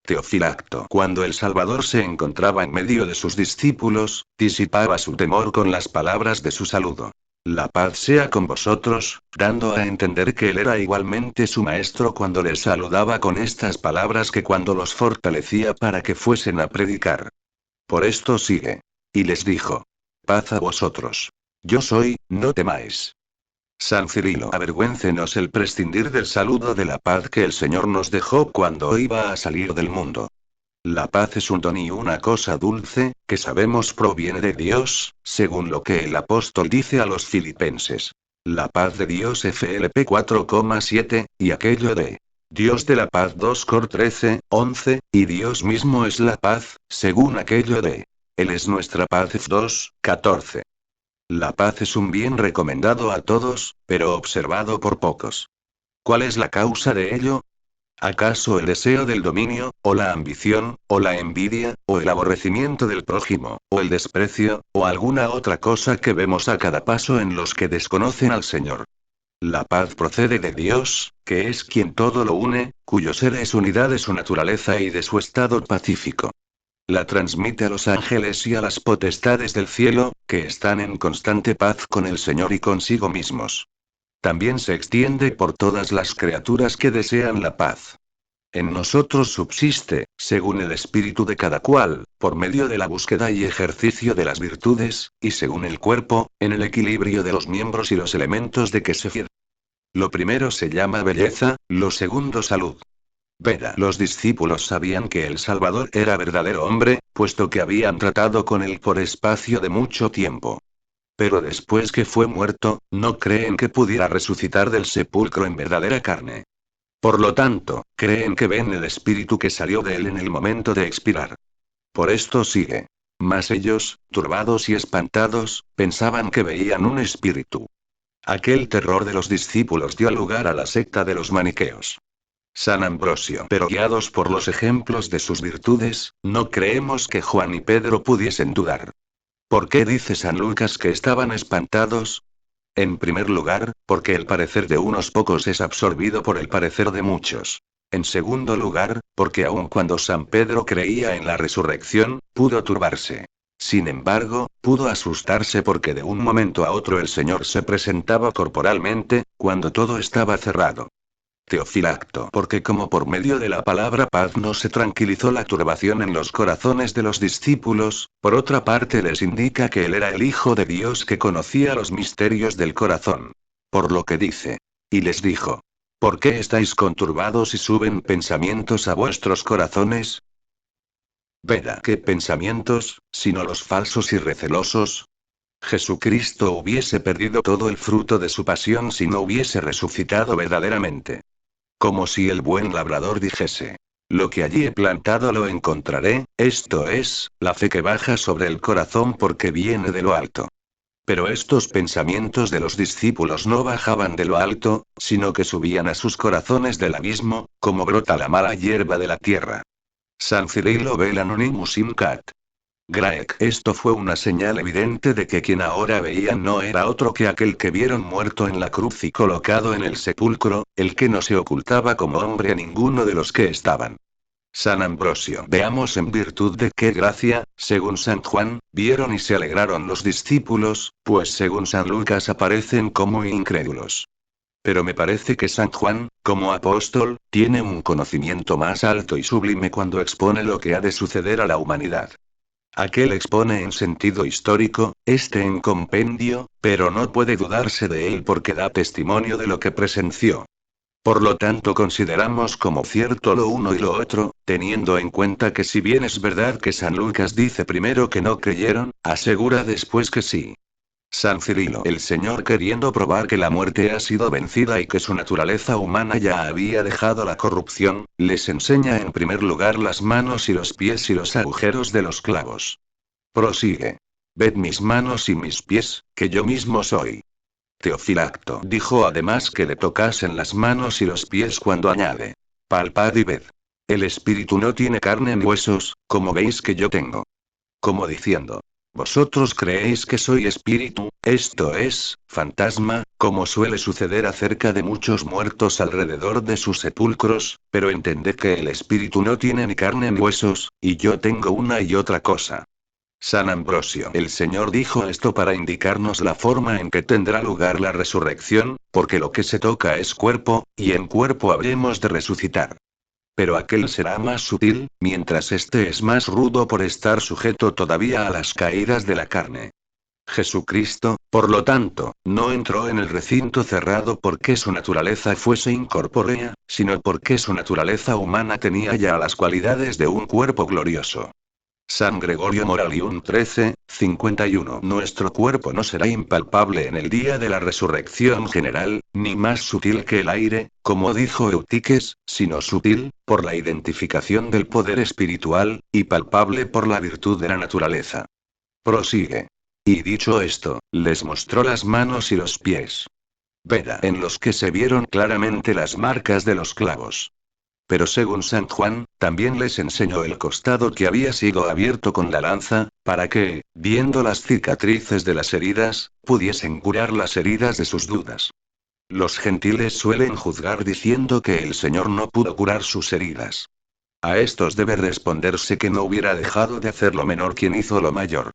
Teofilacto. Cuando el Salvador se encontraba en medio de sus discípulos, disipaba su temor con las palabras de su saludo: la paz sea con vosotros, dando a entender que él era igualmente su maestro cuando les saludaba con estas palabras, que cuando los fortalecía para que fuesen a predicar. Por esto sigue. Y les dijo: paz a vosotros. Yo soy, no temáis. San Cirilo. Avergüéncenos el prescindir del saludo de la paz que el Señor nos dejó cuando iba a salir del mundo. La paz es un don y una cosa dulce, que sabemos proviene de Dios, según lo que el apóstol dice a los filipenses. La paz de Dios. FLP 4,7, y aquello de Dios de la paz. 2 Cor 13:11, y Dios mismo es la paz, según aquello de Él es nuestra paz. 2:14. La paz es un bien recomendado a todos, pero observado por pocos. ¿Cuál es la causa de ello? ¿Acaso el deseo del dominio, o la ambición, o la envidia, o el aborrecimiento del prójimo, o el desprecio, o alguna otra cosa que vemos a cada paso en los que desconocen al Señor? La paz procede de Dios, que es quien todo lo une, cuyo ser es unidad de su naturaleza y de su estado pacífico. La transmite a los ángeles y a las potestades del cielo, que están en constante paz con el Señor y consigo mismos. También se extiende por todas las criaturas que desean la paz. En nosotros subsiste, según el espíritu de cada cual, por medio de la búsqueda y ejercicio de las virtudes, y según el cuerpo, en el equilibrio de los miembros y los elementos de que se fiel. Lo primero se llama belleza, lo segundo salud. Veda. Los discípulos sabían que el Salvador era verdadero hombre, puesto que habían tratado con él por espacio de mucho tiempo. Pero después que fue muerto, no creen que pudiera resucitar del sepulcro en verdadera carne. Por lo tanto, creen que ven el espíritu que salió de él en el momento de expirar. Por esto sigue. Mas ellos, turbados y espantados, pensaban que veían un espíritu. Aquel terror de los discípulos dio lugar a la secta de los maniqueos. San Ambrosio. Pero guiados por los ejemplos de sus virtudes, no creemos que Juan y Pedro pudiesen dudar. ¿Por qué dice San Lucas que estaban espantados? En primer lugar, porque el parecer de unos pocos es absorbido por el parecer de muchos. En segundo lugar, porque aun cuando San Pedro creía en la resurrección, pudo turbarse. Sin embargo, pudo asustarse porque de un momento a otro el Señor se presentaba corporalmente, cuando todo estaba cerrado. Teofilacto. Porque como por medio de la palabra paz no se tranquilizó la turbación en los corazones de los discípulos, por otra parte les indica que él era el Hijo de Dios que conocía los misterios del corazón. Por lo que dice. Y les dijo. ¿Por qué estáis conturbados y suben pensamientos a vuestros corazones? Veda. ¿Qué pensamientos, sino los falsos y recelosos? Jesucristo hubiese perdido todo el fruto de su pasión si no hubiese resucitado verdaderamente. Como si el buen labrador dijese. Lo que allí he plantado lo encontraré, esto es, la fe que baja sobre el corazón porque viene de lo alto. Pero estos pensamientos de los discípulos no bajaban de lo alto, sino que subían a sus corazones del abismo, como brota la mala hierba de la tierra. San Cirilo Vel Anonymous Imcat. Graec. Esto fue una señal evidente de que quien ahora veían no era otro que aquel que vieron muerto en la cruz y colocado en el sepulcro, el que no se ocultaba como hombre a ninguno de los que estaban. San Ambrosio. Veamos en virtud de qué gracia, según San Juan, vieron y se alegraron los discípulos, pues según San Lucas aparecen como incrédulos. Pero me parece que San Juan, como apóstol, tiene un conocimiento más alto y sublime cuando expone lo que ha de suceder a la humanidad. Aquel expone en sentido histórico, este en compendio, pero no puede dudarse de él porque da testimonio de lo que presenció. Por lo tanto consideramos como cierto lo uno y lo otro, teniendo en cuenta que si bien es verdad que San Lucas dice primero que no creyeron, asegura después que sí. San Cirilo. El Señor queriendo probar que la muerte ha sido vencida y que su naturaleza humana ya había dejado la corrupción, les enseña en primer lugar las manos y los pies y los agujeros de los clavos. Prosigue. Ved mis manos y mis pies, que yo mismo soy. Teofilacto dijo además que le tocasen las manos y los pies cuando añade. Palpad y ved. El espíritu no tiene carne ni huesos, como veis que yo tengo. Como diciendo. Vosotros creéis que soy espíritu, esto es, fantasma, como suele suceder acerca de muchos muertos alrededor de sus sepulcros, pero entended que el espíritu no tiene ni carne ni huesos, y yo tengo una y otra cosa. San Ambrosio. El Señor dijo esto para indicarnos la forma en que tendrá lugar la resurrección, porque lo que se toca es cuerpo, y en cuerpo habremos de resucitar. Pero aquel será más sutil, mientras este es más rudo por estar sujeto todavía a las caídas de la carne. Jesucristo, por lo tanto, no entró en el recinto cerrado porque su naturaleza fuese incorpórea, sino porque su naturaleza humana tenía ya las cualidades de un cuerpo glorioso. San Gregorio Moralium 13, 51. Nuestro cuerpo no será impalpable en el día de la resurrección general, ni más sutil que el aire, como dijo Eutiques, sino sutil, por la identificación del poder espiritual, y palpable por la virtud de la naturaleza. Prosigue. Y dicho esto, les mostró las manos y los pies. Veda en los que se vieron claramente las marcas de los clavos. Pero según San Juan, también les enseñó el costado que había sido abierto con la lanza, para que, viendo las cicatrices de las heridas, pudiesen curar las heridas de sus dudas. Los gentiles suelen juzgar diciendo que el Señor no pudo curar sus heridas. A estos debe responderse que no hubiera dejado de hacer lo menor quien hizo lo mayor.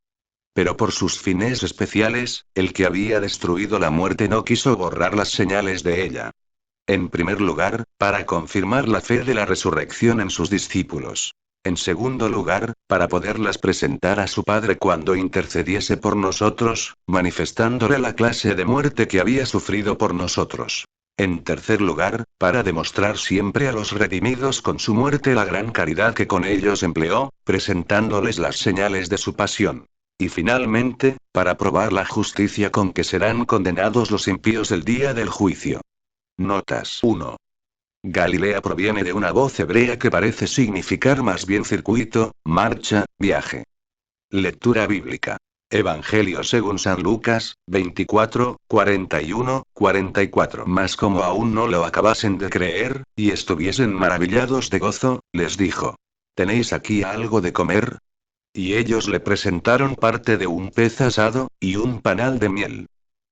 Pero por sus fines especiales, el que había destruido la muerte no quiso borrar las señales de ella. En primer lugar, para confirmar la fe de la resurrección en sus discípulos. En segundo lugar, para poderlas presentar a su Padre cuando intercediese por nosotros, manifestándole la clase de muerte que había sufrido por nosotros. En tercer lugar, para demostrar siempre a los redimidos con su muerte la gran caridad que con ellos empleó, presentándoles las señales de su pasión. Y finalmente, para probar la justicia con que serán condenados los impíos el día del juicio. Notas 1. Galilea proviene de una voz hebrea que parece significar más bien circuito, marcha, viaje. Lectura bíblica. Evangelio según San Lucas, 24, 41, 44. Mas como aún no lo acabasen de creer, y estuviesen maravillados de gozo, les dijo: ¿Tenéis aquí algo de comer? Y ellos le presentaron parte de un pez asado, y un panal de miel.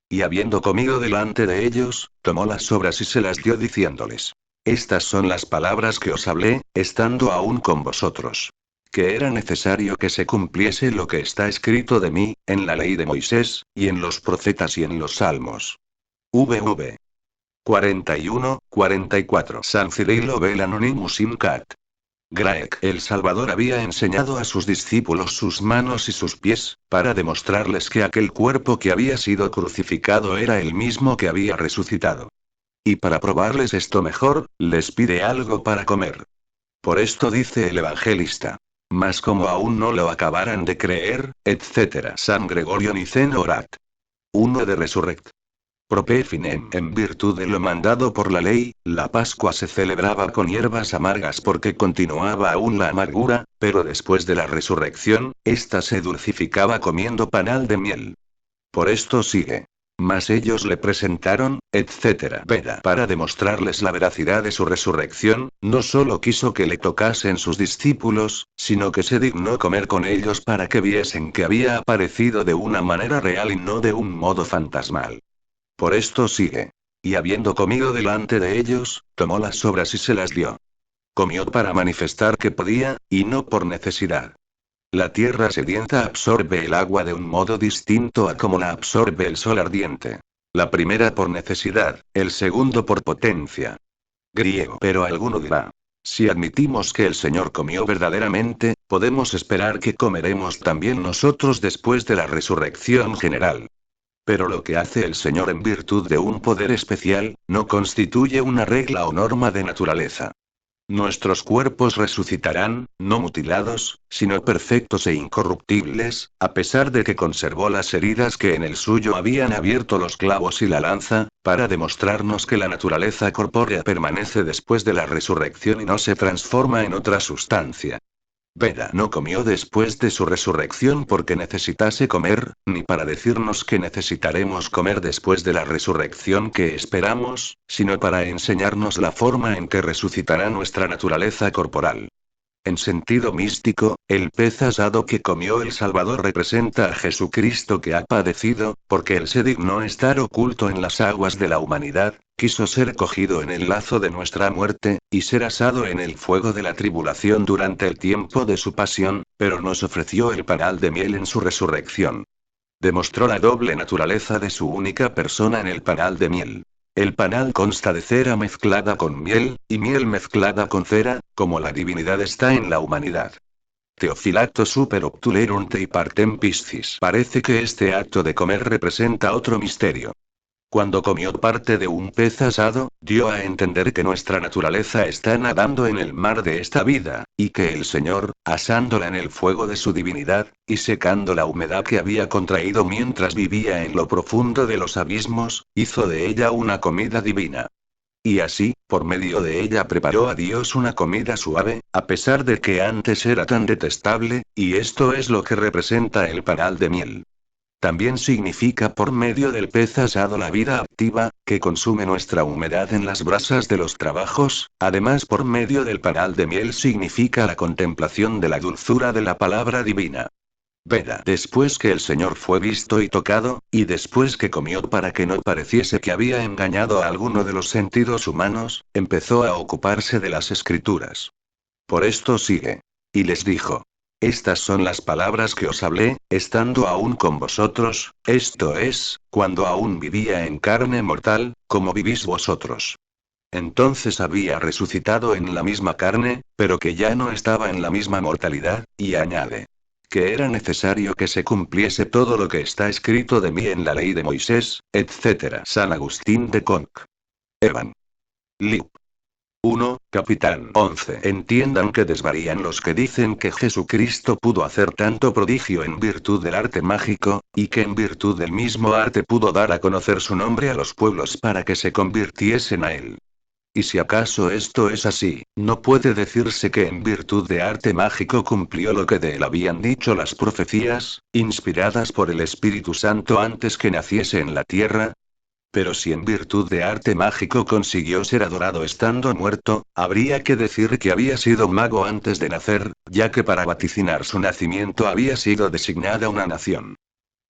Y habiendo comido delante de ellos, tomó las sobras y se las dio diciéndoles: Estas son las palabras que os hablé, estando aún con vosotros. Que era necesario que se cumpliese lo que está escrito de mí, en la ley de Moisés, y en los profetas y en los salmos. VV 41, 44. San Cirilo Vel Anonymous in Cat. Graec. El Salvador había enseñado a sus discípulos sus manos y sus pies, para demostrarles que aquel cuerpo que había sido crucificado era el mismo que había resucitado. Y para probarles esto mejor, les pide algo para comer. Por esto dice el evangelista: Mas como aún no lo acabaran de creer, etc. San Gregorio Niceno Orat. 1 de Resurrect. Prope finem. En virtud de lo mandado por la ley, la Pascua se celebraba con hierbas amargas porque continuaba aún la amargura, pero después de la resurrección, ésta se dulcificaba comiendo panal de miel. Por esto sigue. Mas ellos le presentaron, etc. Veda. Para demostrarles la veracidad de su resurrección, no solo quiso que le tocasen sus discípulos, sino que se dignó comer con ellos para que viesen que había aparecido de una manera real y no de un modo fantasmal. Por esto sigue. Y habiendo comido delante de ellos, tomó las sobras y se las dio. Comió para manifestar que podía, y no por necesidad. La tierra sedienta absorbe el agua de un modo distinto a como la absorbe el sol ardiente. La primera por necesidad, el segundo por potencia. Griego. Pero alguno dirá: si admitimos que el Señor comió verdaderamente, podemos esperar que comeremos también nosotros después de la resurrección general. Pero lo que hace el Señor en virtud de un poder especial, no constituye una regla o norma de naturaleza. Nuestros cuerpos resucitarán, no mutilados, sino perfectos e incorruptibles, a pesar de que conservó las heridas que en el suyo habían abierto los clavos y la lanza, para demostrarnos que la naturaleza corpórea permanece después de la resurrección y no se transforma en otra sustancia. Veda no comió después de su resurrección porque necesitase comer, ni para decirnos que necesitaremos comer después de la resurrección que esperamos, sino para enseñarnos la forma en que resucitará nuestra naturaleza corporal. En sentido místico, el pez asado que comió el Salvador representa a Jesucristo que ha padecido, porque él se dignó estar oculto en las aguas de la humanidad, quiso ser cogido en el lazo de nuestra muerte, y ser asado en el fuego de la tribulación durante el tiempo de su pasión, pero nos ofreció el panal de miel en su resurrección. Demostró la doble naturaleza de su única persona en el panal de miel. El panal consta de cera mezclada con miel, y miel mezclada con cera, como la divinidad está en la humanidad. Teofilato super obtulerunt y partem piscis. Parece que este acto de comer representa otro misterio. Cuando comió parte de un pez asado, dio a entender que nuestra naturaleza está nadando en el mar de esta vida, y que el Señor, asándola en el fuego de su divinidad, y secando la humedad que había contraído mientras vivía en lo profundo de los abismos, hizo de ella una comida divina. Y así, por medio de ella preparó a Dios una comida suave, a pesar de que antes era tan detestable, y esto es lo que representa el panal de miel. También significa por medio del pez asado la vida activa, que consume nuestra humedad en las brasas de los trabajos, además por medio del panal de miel significa la contemplación de la dulzura de la palabra divina. Veda. Después que el Señor fue visto y tocado, y después que comió para que no pareciese que había engañado a alguno de los sentidos humanos, empezó a ocuparse de las escrituras. Por esto sigue. Y les dijo. Estas son las palabras que os hablé, estando aún con vosotros, esto es, cuando aún vivía en carne mortal, como vivís vosotros. Entonces había resucitado en la misma carne, pero que ya no estaba en la misma mortalidad, y añade. Que era necesario que se cumpliese todo lo que está escrito de mí en la ley de Moisés, etc. San Agustín de Conc. Evan. Lip. 1, Capitán 11. Entiendan que desvarían los que dicen que Jesucristo pudo hacer tanto prodigio en virtud del arte mágico, y que en virtud del mismo arte pudo dar a conocer su nombre a los pueblos para que se convirtiesen a él. Y si acaso esto es así, no puede decirse que en virtud de arte mágico cumplió lo que de él habían dicho las profecías, inspiradas por el Espíritu Santo antes que naciese en la tierra. Pero si en virtud de arte mágico consiguió ser adorado estando muerto, habría que decir que había sido mago antes de nacer, ya que para vaticinar su nacimiento había sido designada una nación.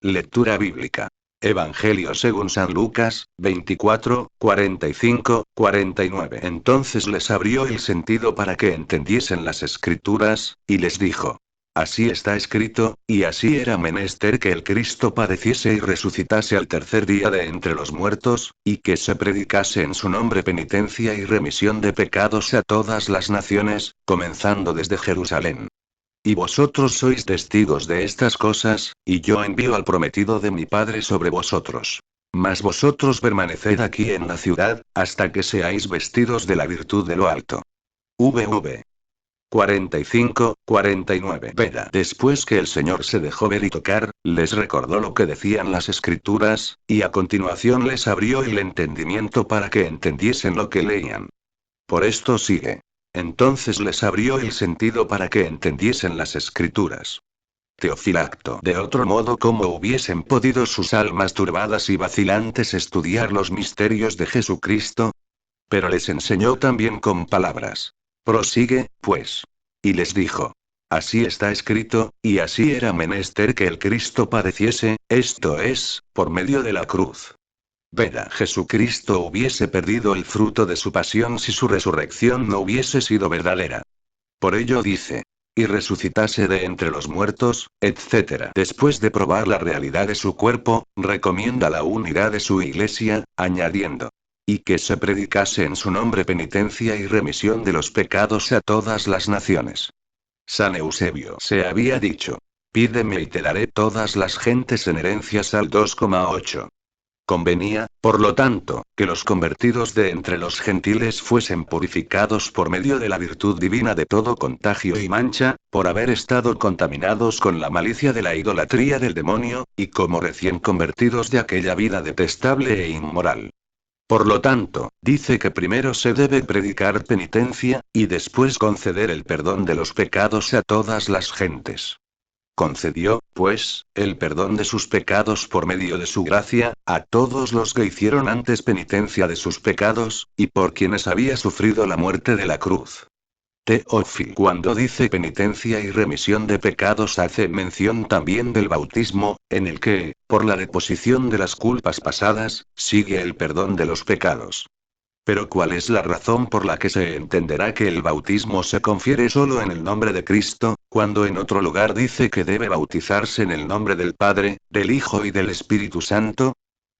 Lectura bíblica. Evangelio según San Lucas, 24, 45, 49. Entonces les abrió el sentido para que entendiesen las escrituras, y les dijo. Así está escrito, y así era menester que el Cristo padeciese y resucitase al tercer día de entre los muertos, y que se predicase en su nombre penitencia y remisión de pecados a todas las naciones, comenzando desde Jerusalén. Y vosotros sois testigos de estas cosas, y yo envío al prometido de mi Padre sobre vosotros. Mas vosotros permaneced aquí en la ciudad, hasta que seáis vestidos de la virtud de lo alto. VV. 45, 49. Veda. Después que el Señor se dejó ver y tocar, les recordó lo que decían las escrituras, y a continuación les abrió el entendimiento para que entendiesen lo que leían. Por esto sigue. Entonces les abrió el sentido para que entendiesen las escrituras. Teofilacto. De otro modo, ¿cómo hubiesen podido sus almas turbadas y vacilantes estudiar los misterios de Jesucristo? Pero les enseñó también con palabras. Prosigue, pues. Y les dijo. Así está escrito, y así era menester que el Cristo padeciese, esto es, por medio de la cruz. Veda. Jesucristo hubiese perdido el fruto de su pasión si su resurrección no hubiese sido verdadera. Por ello dice. Y resucitase de entre los muertos, etc. Después de probar la realidad de su cuerpo, recomienda la unidad de su iglesia, añadiendo. Y que se predicase en su nombre penitencia y remisión de los pecados a todas las naciones. San Eusebio se había dicho. Pídeme y te daré todas las gentes en herencias al 2,8. Convenía, por lo tanto, que los convertidos de entre los gentiles fuesen purificados por medio de la virtud divina de todo contagio y mancha, por haber estado contaminados con la malicia de la idolatría del demonio, y como recién convertidos de aquella vida detestable e inmoral. Por lo tanto, dice que primero se debe predicar penitencia, y después conceder el perdón de los pecados a todas las gentes. Concedió, pues, el perdón de sus pecados por medio de su gracia, a todos los que hicieron antes penitencia de sus pecados, y por quienes había sufrido la muerte de la cruz. Teófilo. Cuando dice penitencia y remisión de pecados hace mención también del bautismo, en el que, por la deposición de las culpas pasadas, sigue el perdón de los pecados. Pero ¿cuál es la razón por la que se entenderá que el bautismo se confiere solo en el nombre de Cristo, cuando en otro lugar dice que debe bautizarse en el nombre del Padre, del Hijo y del Espíritu Santo?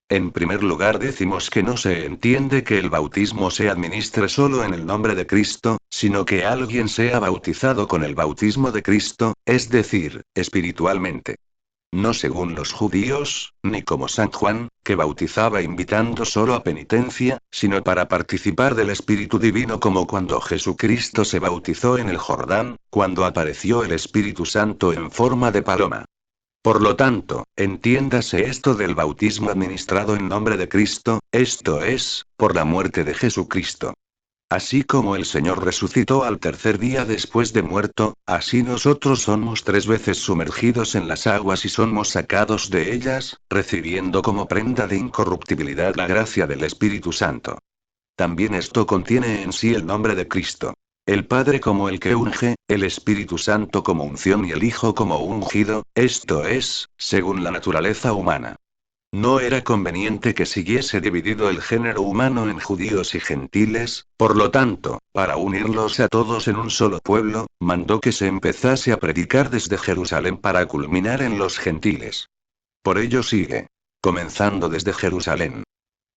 En primer lugar decimos que no se entiende que el bautismo se administre solo en el nombre de Cristo, sino que alguien sea bautizado con el bautismo de Cristo, es decir, espiritualmente. No según los judíos, ni como San Juan, que bautizaba invitando solo a penitencia, sino para participar del Espíritu Divino como cuando Jesucristo se bautizó en el Jordán, cuando apareció el Espíritu Santo en forma de paloma. Por lo tanto, entiéndase esto del bautismo administrado en nombre de Cristo, esto es, por la muerte de Jesucristo. Así como el Señor resucitó al tercer día después de muerto, así nosotros somos 3 veces sumergidos en las aguas y somos sacados de ellas, recibiendo como prenda de incorruptibilidad la gracia del Espíritu Santo. También esto contiene en sí el nombre de Cristo. El Padre como el que unge, el Espíritu Santo como unción y el Hijo como ungido, esto es, según la naturaleza humana. No era conveniente que siguiese dividido el género humano en judíos y gentiles, por lo tanto, para unirlos a todos en un solo pueblo, mandó que se empezase a predicar desde Jerusalén para culminar en los gentiles. Por ello sigue. Comenzando desde Jerusalén.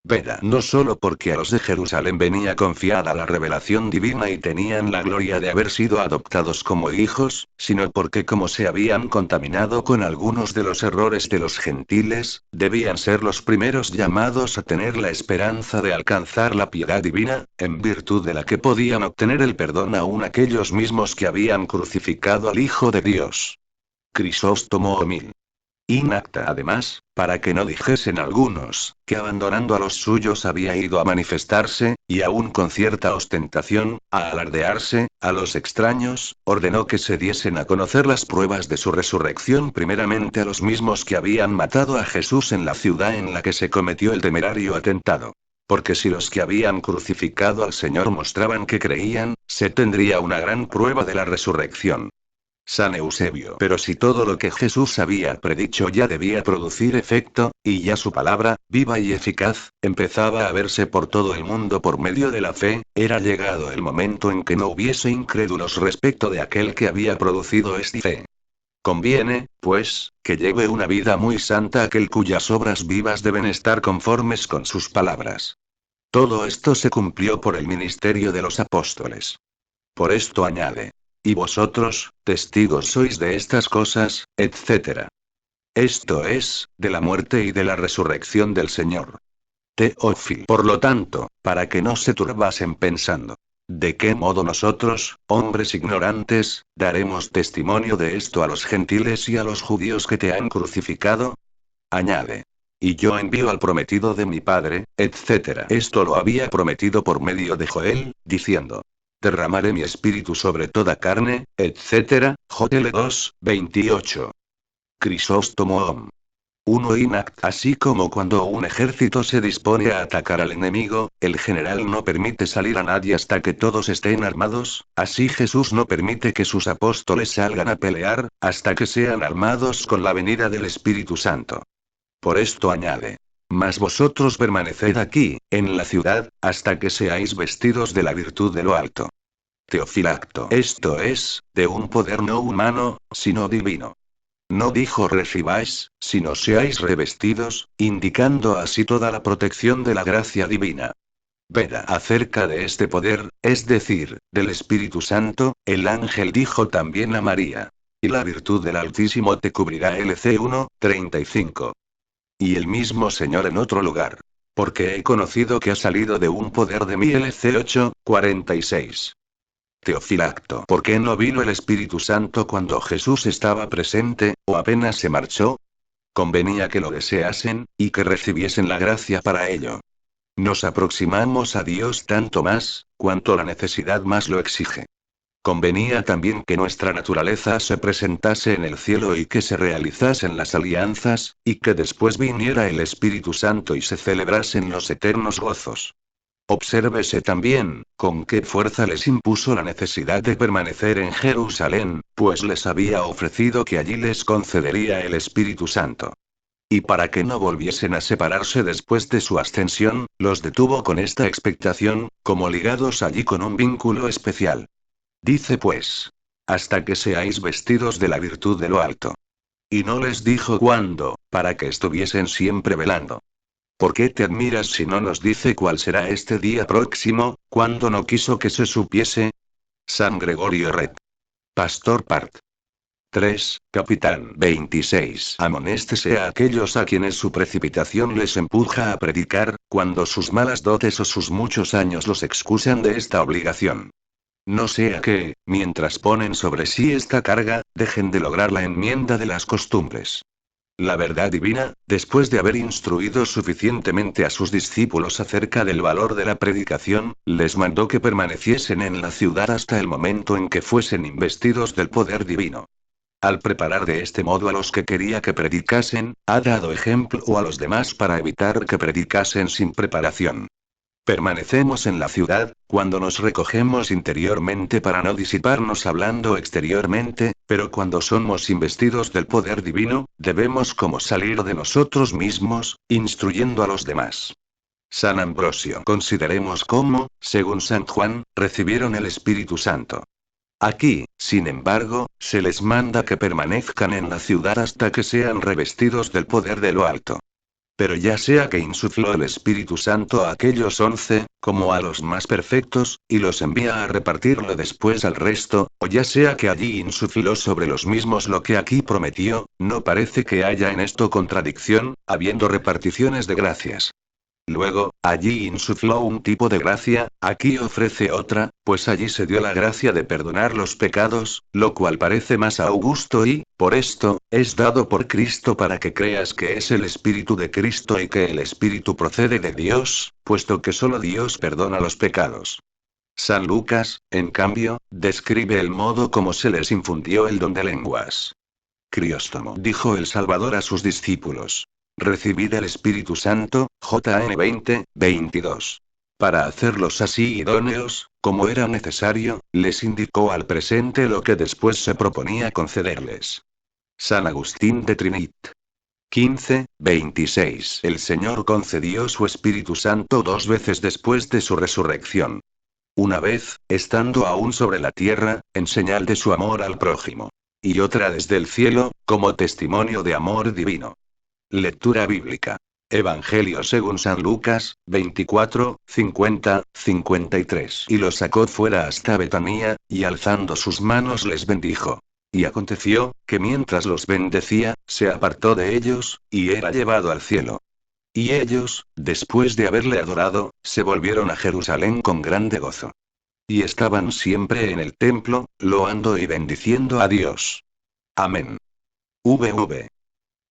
Veda no solo porque a los de Jerusalén venía confiada la revelación divina y tenían la gloria de haber sido adoptados como hijos, sino porque como se habían contaminado con algunos de los errores de los gentiles, debían ser los primeros llamados a tener la esperanza de alcanzar la piedad divina, en virtud de la que podían obtener el perdón aún aquellos mismos que habían crucificado al Hijo de Dios. Crisóstomo Omil. Inacta además, para que no dijesen algunos, que abandonando a los suyos había ido a manifestarse, y aún con cierta ostentación, a alardearse, a los extraños, ordenó que se diesen a conocer las pruebas de su resurrección primeramente a los mismos que habían matado a Jesús en la ciudad en la que se cometió el temerario atentado. Porque si los que habían crucificado al Señor mostraban que creían, se tendría una gran prueba de la resurrección. San Eusebio. Pero si todo lo que Jesús había predicho ya debía producir efecto, y ya su palabra, viva y eficaz, empezaba a verse por todo el mundo por medio de la fe, era llegado el momento en que no hubiese incrédulos respecto de aquel que había producido esta fe. Conviene, pues, que lleve una vida muy santa aquel cuyas obras vivas deben estar conformes con sus palabras. Todo esto se cumplió por el ministerio de los apóstoles. Por esto añade. Y vosotros, testigos sois de estas cosas, etc. Esto es, de la muerte y de la resurrección del Señor. Teófilo. Por lo tanto, para que no se turbasen pensando. ¿De qué modo nosotros, hombres ignorantes, daremos testimonio de esto a los gentiles y a los judíos que te han crucificado? Añade. Y yo envío al prometido de mi Padre, etc. Esto lo había prometido por medio de Joel, diciendo. Derramaré mi espíritu sobre toda carne, etc. Joel 2, 28. Crisóstomo Om. 1 Inact. Así como cuando un ejército se dispone a atacar al enemigo, el general no permite salir a nadie hasta que todos estén armados, así Jesús no permite que sus apóstoles salgan a pelear, hasta que sean armados con la venida del Espíritu Santo. Por esto añade. Mas vosotros permaneced aquí, en la ciudad, hasta que seáis vestidos de la virtud de lo alto. Teofilacto. Esto es, de un poder no humano, sino divino. No dijo recibáis, sino seáis revestidos, indicando así toda la protección de la gracia divina. Veda acerca de este poder, es decir, del Espíritu Santo, el ángel dijo también a María. Y la virtud del Altísimo te cubrirá. LC 1, 35. Y el mismo Señor en otro lugar. Porque he conocido que ha salido de un poder de mí. LC 8, 46. Teofilacto. ¿Por qué no vino el Espíritu Santo cuando Jesús estaba presente, o apenas se marchó? Convenía que lo deseasen, y que recibiesen la gracia para ello. Nos aproximamos a Dios tanto más, cuanto la necesidad más lo exige. Convenía también que nuestra naturaleza se presentase en el cielo y que se realizasen las alianzas, y que después viniera el Espíritu Santo y se celebrasen los eternos gozos. Obsérvese también, con qué fuerza les impuso la necesidad de permanecer en Jerusalén, pues les había ofrecido que allí les concedería el Espíritu Santo. Y para que no volviesen a separarse después de su ascensión, los detuvo con esta expectación, como ligados allí con un vínculo especial. Dice pues, hasta que seáis vestidos de la virtud de lo alto. Y no les dijo cuándo, para que estuviesen siempre velando. ¿Por qué te admiras si no nos dice cuál será este día próximo, cuando no quiso que se supiese? San Gregorio Red. Pastor Part. 3, Capitán 26. Amonéstese a aquellos a quienes su precipitación les empuja a predicar, cuando sus malas dotes o sus muchos años los excusan de esta obligación. No sea que, mientras ponen sobre sí esta carga, dejen de lograr la enmienda de las costumbres. La verdad divina, después de haber instruido suficientemente a sus discípulos acerca del valor de la predicación, les mandó que permaneciesen en la ciudad hasta el momento en que fuesen investidos del poder divino. Al preparar de este modo a los que quería que predicasen, ha dado ejemplo a los demás para evitar que predicasen sin preparación. Permanecemos en la ciudad, cuando nos recogemos interiormente para no disiparnos hablando exteriormente, pero cuando somos investidos del poder divino, debemos como salir de nosotros mismos, instruyendo a los demás. San Ambrosio. Consideremos cómo, según San Juan, recibieron el Espíritu Santo. Aquí, sin embargo, se les manda que permanezcan en la ciudad hasta que sean revestidos del poder de lo alto. Pero ya sea que insufló el Espíritu Santo a aquellos 11, como a los más perfectos, y los envía a repartirlo después al resto, o ya sea que allí insufló sobre los mismos lo que aquí prometió, no parece que haya en esto contradicción, habiendo reparticiones de gracias. Luego, allí insufló un tipo de gracia, aquí ofrece otra, pues allí se dio la gracia de perdonar los pecados, lo cual parece más augusto y, por esto, es dado por Cristo para que creas que es el Espíritu de Cristo y que el Espíritu procede de Dios, puesto que solo Dios perdona los pecados. San Lucas, en cambio, describe el modo como se les infundió el don de lenguas. Crisóstomo dijo el Salvador a sus discípulos. Recibid el Espíritu Santo, JN 20, 22. Para hacerlos así idóneos, como era necesario, les indicó al presente lo que después se proponía concederles. San Agustín de Trinit. 15, 26. El Señor concedió su Espíritu Santo 2 veces después de su resurrección. Una vez, estando aún sobre la tierra, en señal de su amor al prójimo. Y otra desde el cielo, como testimonio de amor divino. Lectura bíblica. Evangelio según San Lucas, 24, 50, 53. Y los sacó fuera hasta Betanía, y alzando sus manos les bendijo. Y aconteció, que mientras los bendecía, se apartó de ellos, y era llevado al cielo. Y ellos, después de haberle adorado, se volvieron a Jerusalén con grande gozo. Y estaban siempre en el templo, loando y bendiciendo a Dios. Amén. VV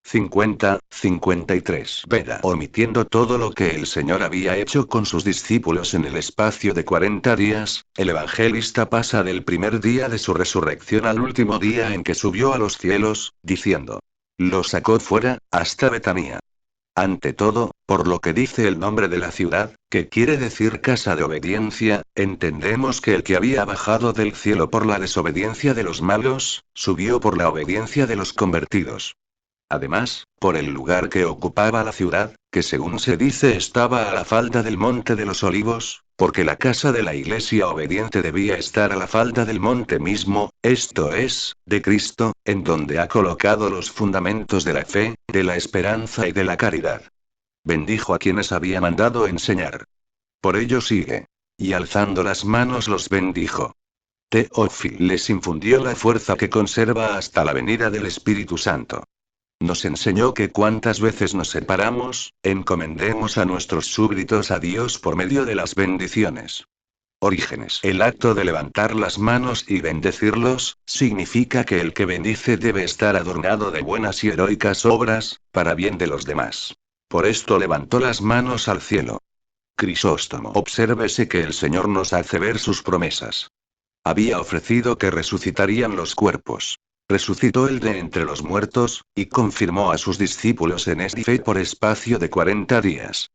50, 53. Veda. Omitiendo todo lo que el Señor había hecho con sus discípulos en el espacio de 40 días, el evangelista pasa del primer día de su resurrección al último día en que subió a los cielos, diciendo: lo sacó fuera, hasta Betanía. Ante todo, por lo que dice el nombre de la ciudad, que quiere decir casa de obediencia, entendemos que el que había bajado del cielo por la desobediencia de los malos, subió por la obediencia de los convertidos. Además, por el lugar que ocupaba la ciudad, que según se dice estaba a la falda del monte de los olivos, porque la casa de la iglesia obediente debía estar a la falda del monte mismo, esto es, de Cristo, en donde ha colocado los fundamentos de la fe, de la esperanza y de la caridad. Bendijo a quienes había mandado enseñar. Por ello sigue. Y alzando las manos los bendijo. Teófilo les infundió la fuerza que conserva hasta la venida del Espíritu Santo. Nos enseñó que cuantas veces nos separamos, encomendemos a nuestros súbditos a Dios por medio de las bendiciones. Orígenes. El acto de levantar las manos y bendecirlos, significa que el que bendice debe estar adornado de buenas y heroicas obras, para bien de los demás. Por esto levantó las manos al cielo. Crisóstomo. Obsérvese que el Señor nos hace ver sus promesas. Había ofrecido que resucitarían los cuerpos. Resucitó el de entre los muertos, y confirmó a sus discípulos en esta fe por espacio de 40 días.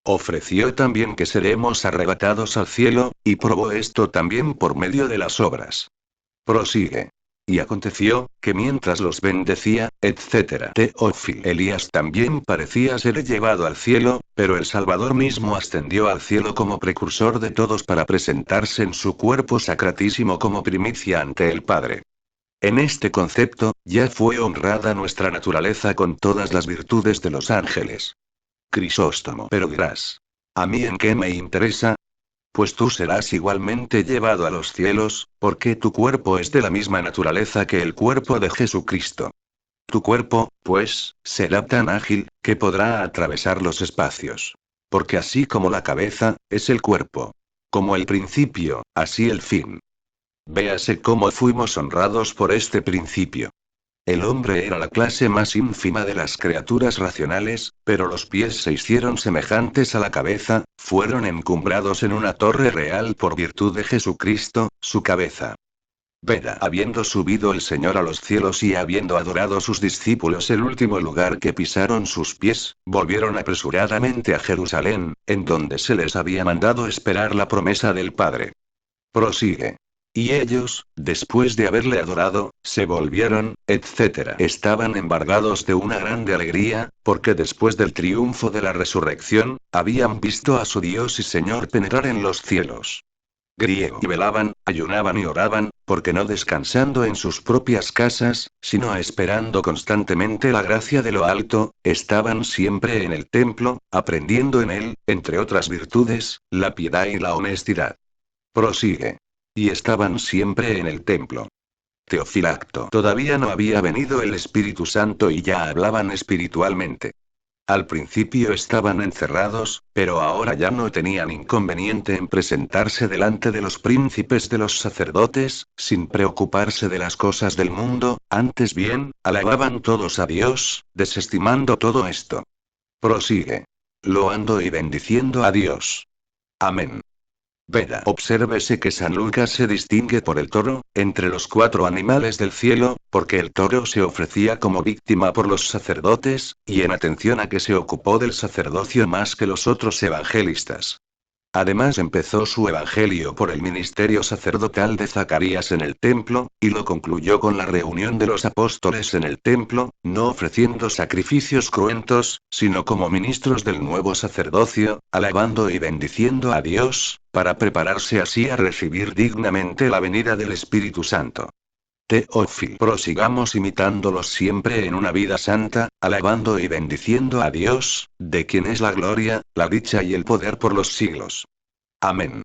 Ofreció también que seremos arrebatados al cielo, y probó esto también por medio de las obras. Prosigue. Y aconteció, que mientras los bendecía, etc. Teófilo. Elías también parecía ser llevado al cielo, pero el Salvador mismo ascendió al cielo como precursor de todos para presentarse en su cuerpo sacratísimo como primicia ante el Padre. En este concepto, ya fue honrada nuestra naturaleza con todas las virtudes de los ángeles. Crisóstomo. Pero dirás: ¿a mí en qué me interesa? Pues tú serás igualmente llevado a los cielos, porque tu cuerpo es de la misma naturaleza que el cuerpo de Jesucristo. Tu cuerpo, pues, será tan ágil, que podrá atravesar los espacios. Porque así como la cabeza, es el cuerpo. Como el principio, así el fin. Véase cómo fuimos honrados por este principio. El hombre era la clase más ínfima de las criaturas racionales, pero los pies se hicieron semejantes a la cabeza, fueron encumbrados en una torre real por virtud de Jesucristo, su cabeza. Veda. Habiendo subido el Señor a los cielos y habiendo adorado sus discípulos el último lugar que pisaron sus pies, volvieron apresuradamente a Jerusalén, en donde se les había mandado esperar la promesa del Padre. Prosigue. Y ellos, después de haberle adorado, se volvieron, etc. Estaban embargados de una grande alegría, porque después del triunfo de la resurrección, habían visto a su Dios y Señor penetrar en los cielos. Griego. Y velaban, ayunaban y oraban, porque no descansando en sus propias casas, sino esperando constantemente la gracia de lo alto, estaban siempre en el templo, aprendiendo en él, entre otras virtudes, la piedad y la honestidad. Prosigue. Y estaban siempre en el templo. Teofilacto. Todavía no había venido el Espíritu Santo y ya hablaban espiritualmente. Al principio estaban encerrados, pero ahora ya no tenían inconveniente en presentarse delante de los príncipes de los sacerdotes, sin preocuparse de las cosas del mundo, antes bien, alababan todos a Dios, desestimando todo esto. Prosigue. Loando y bendiciendo a Dios. Amén. Veda. Obsérvese que San Lucas se distingue por el toro, entre los 4 animales del cielo, porque el toro se ofrecía como víctima por los sacerdotes, y en atención a que se ocupó del sacerdocio más que los otros evangelistas. Además empezó su evangelio por el ministerio sacerdotal de Zacarías en el templo, y lo concluyó con la reunión de los apóstoles en el templo, no ofreciendo sacrificios cruentos, sino como ministros del nuevo sacerdocio, alabando y bendiciendo a Dios, para prepararse así a recibir dignamente la venida del Espíritu Santo. Teófilo. Prosigamos imitándolos siempre en una vida santa, alabando y bendiciendo a Dios, de quien es la gloria, la dicha y el poder por los siglos. Amén.